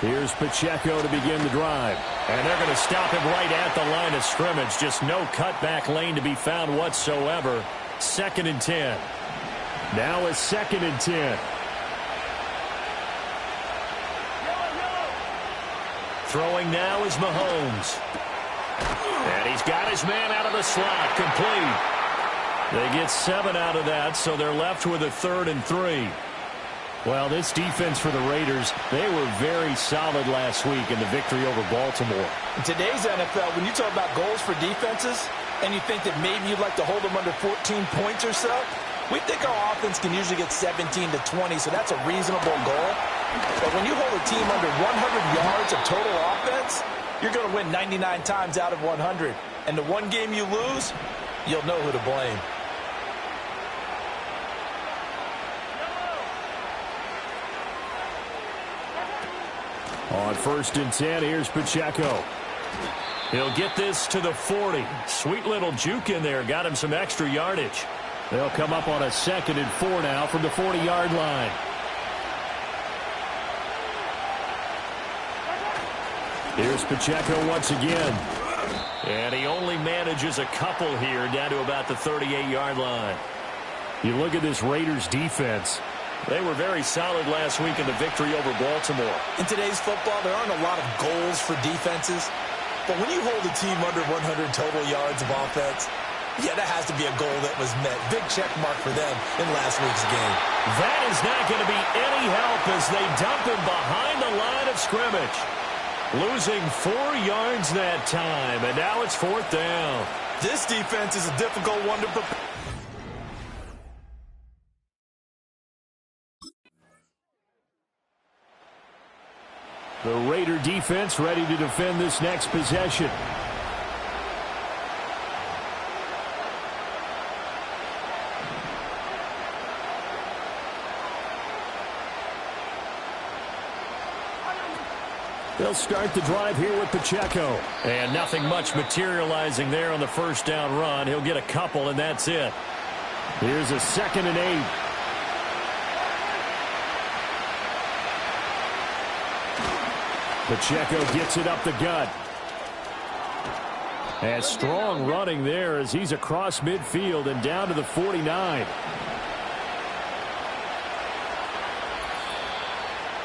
Here's Pacheco to begin the drive. And they're going to stop him right at the line of scrimmage. Just no cutback lane to be found whatsoever. 2nd and 10. Now it's 2nd and 10. Throwing now is Mahomes. And he's got his man out of the slot. Complete. They get 7 out of that, so they're left with a 3rd and 3. Well, this defense for the Raiders, they were very solid last week in the victory over Baltimore. In today's NFL, when you talk about goals for defenses, and you think that maybe you'd like to hold them under 14 points or so, we think our offense can usually get 17 to 20, so that's a reasonable goal. But when you hold a team under 100 yards of total offense, you're going to win 99 times out of 100. And the one game you lose, you'll know who to blame. On 1st and 10, here's Pacheco. He'll get this to the 40. Sweet little juke in there. Got him some extra yardage. They'll come up on a 2nd and 4 now from the 40-yard line. Here's Pacheco once again. And he only manages a couple here down to about the 38-yard line. You look at this Raiders defense. They were very solid last week in the victory over Baltimore. In today's football, there aren't a lot of goals for defenses. But when you hold a team under 100 total yards of offense, yeah, that has to be a goal that was met. Big check mark for them in last week's game. That is not going to be any help as they dump him behind the line of scrimmage. Losing 4 yards that time, and now it's 4th down. This defense is a difficult one to prepare. The Raider defense ready to defend this next possession. They'll start the drive here with Pacheco. And nothing much materializing there on the 1st down run. He'll get a couple, and that's it. Here's a 2nd and 8. Pacheco gets it up the gut. And strong running there as he's across midfield and down to the 49.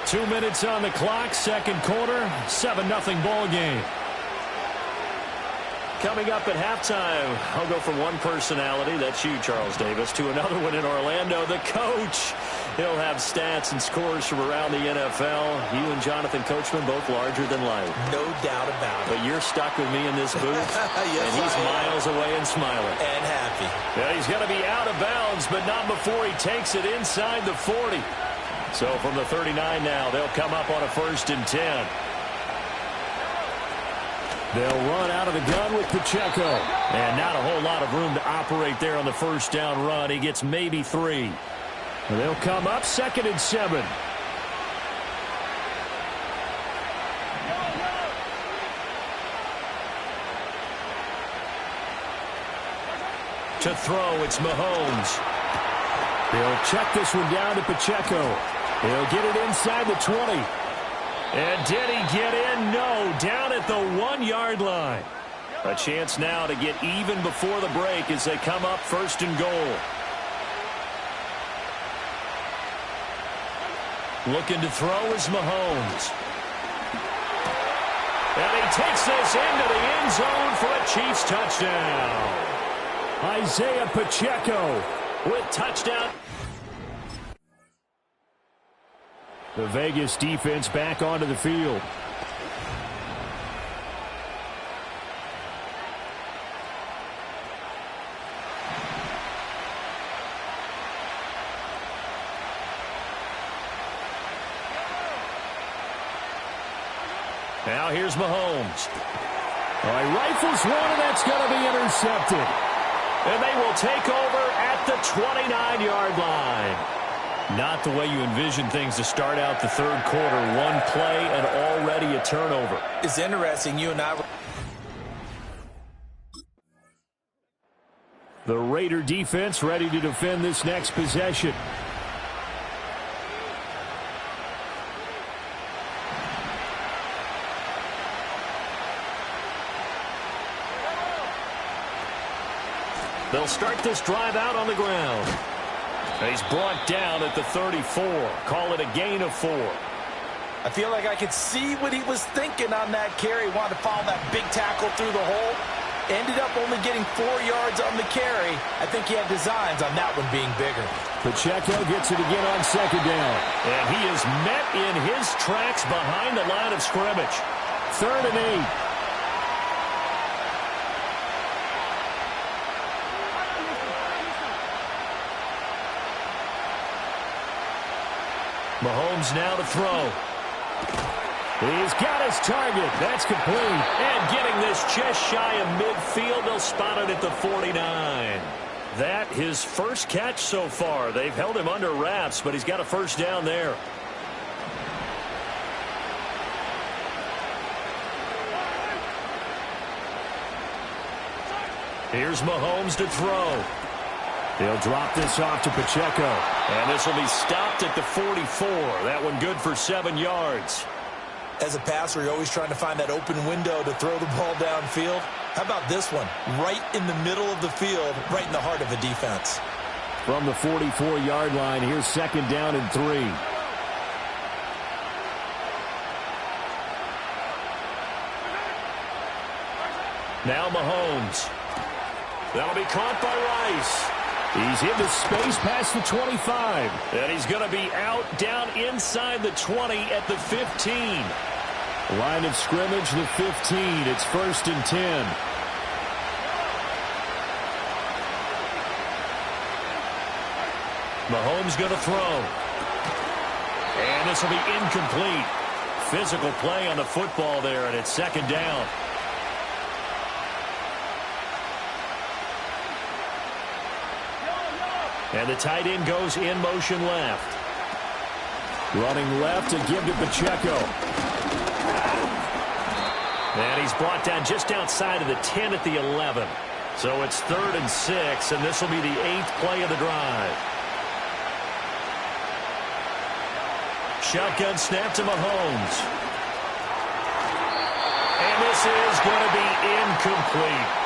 2 minutes on the clock, 2nd quarter, 7-0 ball game. Coming up at halftime, I'll go from one personality, that's you, Charles Davis, to another one in Orlando, the coach. He'll have stats and scores from around the NFL. You and Jonathan Coachman both larger than life. No doubt about it. But you're stuck with me in this booth, yes, and he's miles away and smiling. And happy. Yeah, he's going to be out of bounds, but not before he takes it inside the 40. So from the 39 now, they'll come up on a 1st and 10. They'll run out of the gun with Pacheco. And not a whole lot of room to operate there on the 1st down run. He gets maybe 3. And they'll come up 2nd and 7. To throw, it's Mahomes. They'll check this one down to Pacheco. He'll get it inside the 20. And did he get in? No, down at the 1-yard line. A chance now to get even before the break as they come up 1st and goal. Looking to throw is Mahomes. And he takes this into the end zone for a Chiefs touchdown. Isaiah Pacheco with touchdown. The Vegas defense back onto the field. Now here's Mahomes. All right, rifles one, and that's going to be intercepted. And they will take over at the 29-yard line. Not the way you envision things to start out the third quarter. One play and already a turnover. It's interesting. You and I... The Raider defense ready to defend this next possession. They'll start this drive out on the ground. He's brought down at the 34. Call it a gain of 4. I feel like I could see what he was thinking on that carry. Wanted to follow that big tackle through the hole. Ended up only getting 4 yards on the carry. I think he had designs on that one being bigger. Pacheco gets it again on second down. And he is met in his tracks behind the line of scrimmage. 3rd and 8. Mahomes now to throw. He's got his target. That's complete. And getting this just shy of midfield. They'll spot it at the 49. That his first catch so far. They've held him under wraps, but he's got a first down there. Here's Mahomes to throw. They'll drop this off to Pacheco. And this will be stopped at the 44. That one good for 7 yards. As a passer, you're always trying to find that open window to throw the ball downfield. How about this one? Right in the middle of the field, right in the heart of the defense. From the 44-yard line, here's 2nd down and 3. Now Mahomes. That'll be caught by Rice. He's into space past the 25. And he's going to be out down inside the 20 at the 15. Line of scrimmage, the 15. It's 1st and 10. Mahomes going to throw. And this will be incomplete. Physical play on the football there, and it's 2nd down. And the tight end goes in motion left. Running left to give to Pacheco. And he's brought down just outside of the 10 at the 11. So it's 3rd and 6, and this will be the 8th play of the drive. Shotgun snap to Mahomes. And this is going to be incomplete.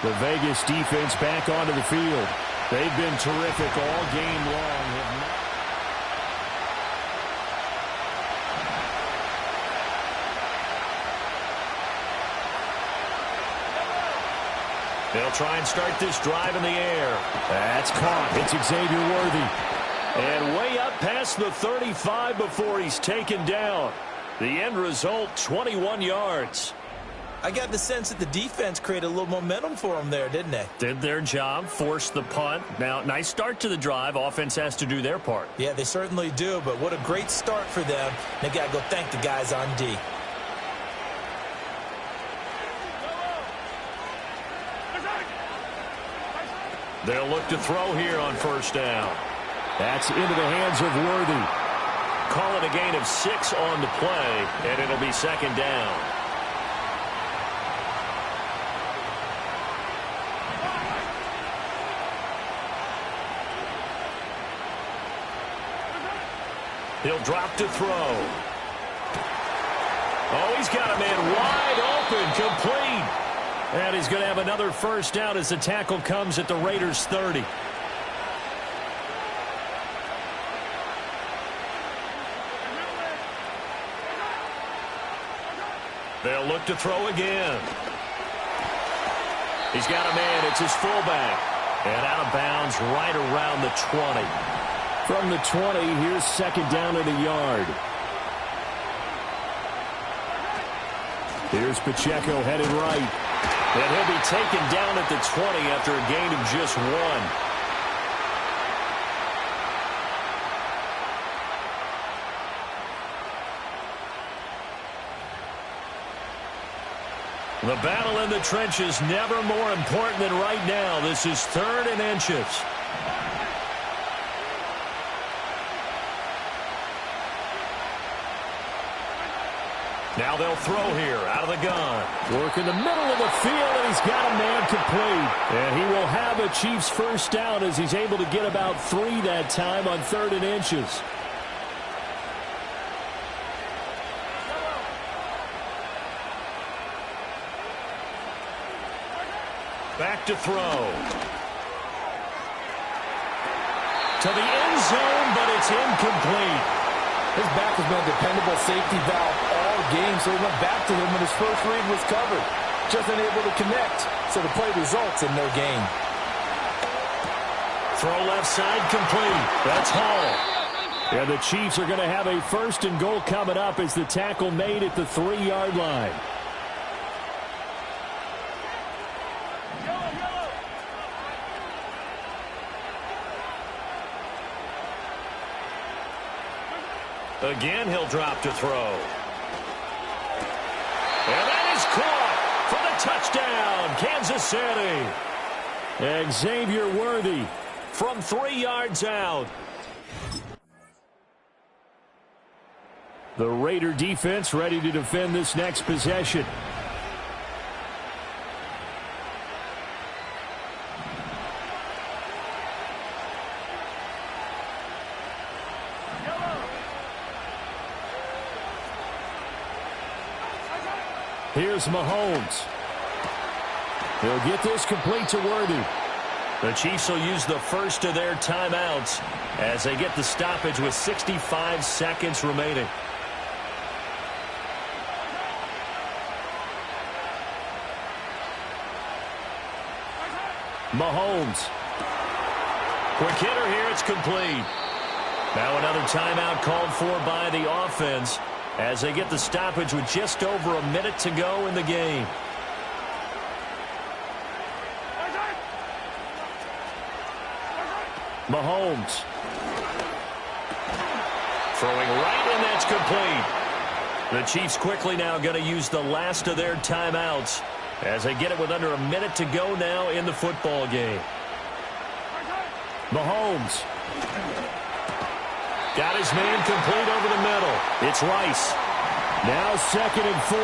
The Vegas defense back onto the field. They've been terrific all game long. They'll try and start this drive in the air. That's caught. It's Xavier Worthy. And way up past the 35 before he's taken down. The end result, 21 yards. I got the sense that the defense created a little momentum for them there, didn't they? Did their job, forced the punt. Now, nice start to the drive. Offense has to do their part. Yeah, they certainly do, but what a great start for them. They got to go thank the guys on D. They'll look to throw here on 1st down. That's into the hands of Worthy. Call it a gain of 6 on the play, and it'll be 2nd down. He'll drop to throw. Oh, he's got a man wide open, complete. And he's going to have another 1st down as the tackle comes at the Raiders' 30. They'll look to throw again. He's got a man. It's his fullback. And out of bounds right around the 20. From the 20, here's 2nd down at a yard. Here's Pacheco headed right. And he'll be taken down at the 20 after a gain of just 1. The battle in the trenches never more important than right now. This is 3rd and inches. Now they'll throw here out of the gun. Work in the middle of the field, and he's got a man complete. And he will have a Chiefs first down as he's able to get about 3 that time on 3rd and inches. Back to throw. To the end zone, but it's incomplete. His back has been a dependable safety valve all game, so he went back to him when his first read was covered. Just unable to connect, so the play results in no gain. Throw left side complete. That's Hall. And the Chiefs are going to have a 1st and goal coming up as the tackle made at the 3-yard line. Again, he'll drop to throw. And that is caught for the touchdown, Kansas City. And Xavier Worthy from 3 yards out. The Raider defense ready to defend this next possession. Here's Mahomes. He'll get this complete to Worthy. The Chiefs will use the first of their timeouts as they get the stoppage with 65 seconds remaining. Mahomes. Quick hitter here, it's complete. Now another timeout called for by the offense as they get the stoppage with just over a minute to go in the game. Mahomes. Throwing right, and that's complete. The Chiefs quickly now going to use the last of their timeouts as they get it with under a minute to go now in the football game. Mahomes. Got his man complete over the middle. It's Rice. Now 2nd and 4.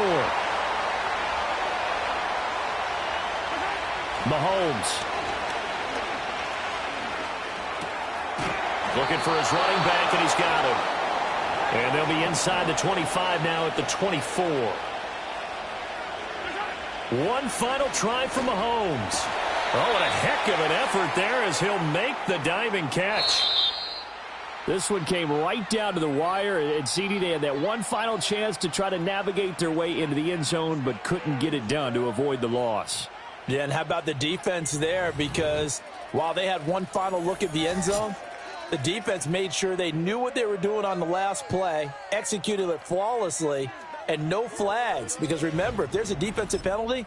Mahomes. Looking for his running back, and he's got him. And they'll be inside the 25 now at the 24. One final try for Mahomes. Oh, what a heck of an effort there as he'll make the diving catch. This one came right down to the wire, and CD, they had that one final chance to try to navigate their way into the end zone, but couldn't get it done to avoid the loss. Yeah, and how about the defense there? Because while they had one final look at the end zone, the defense made sure they knew what they were doing on the last play, executed it flawlessly, and no flags. Because remember, if there's a defensive penalty,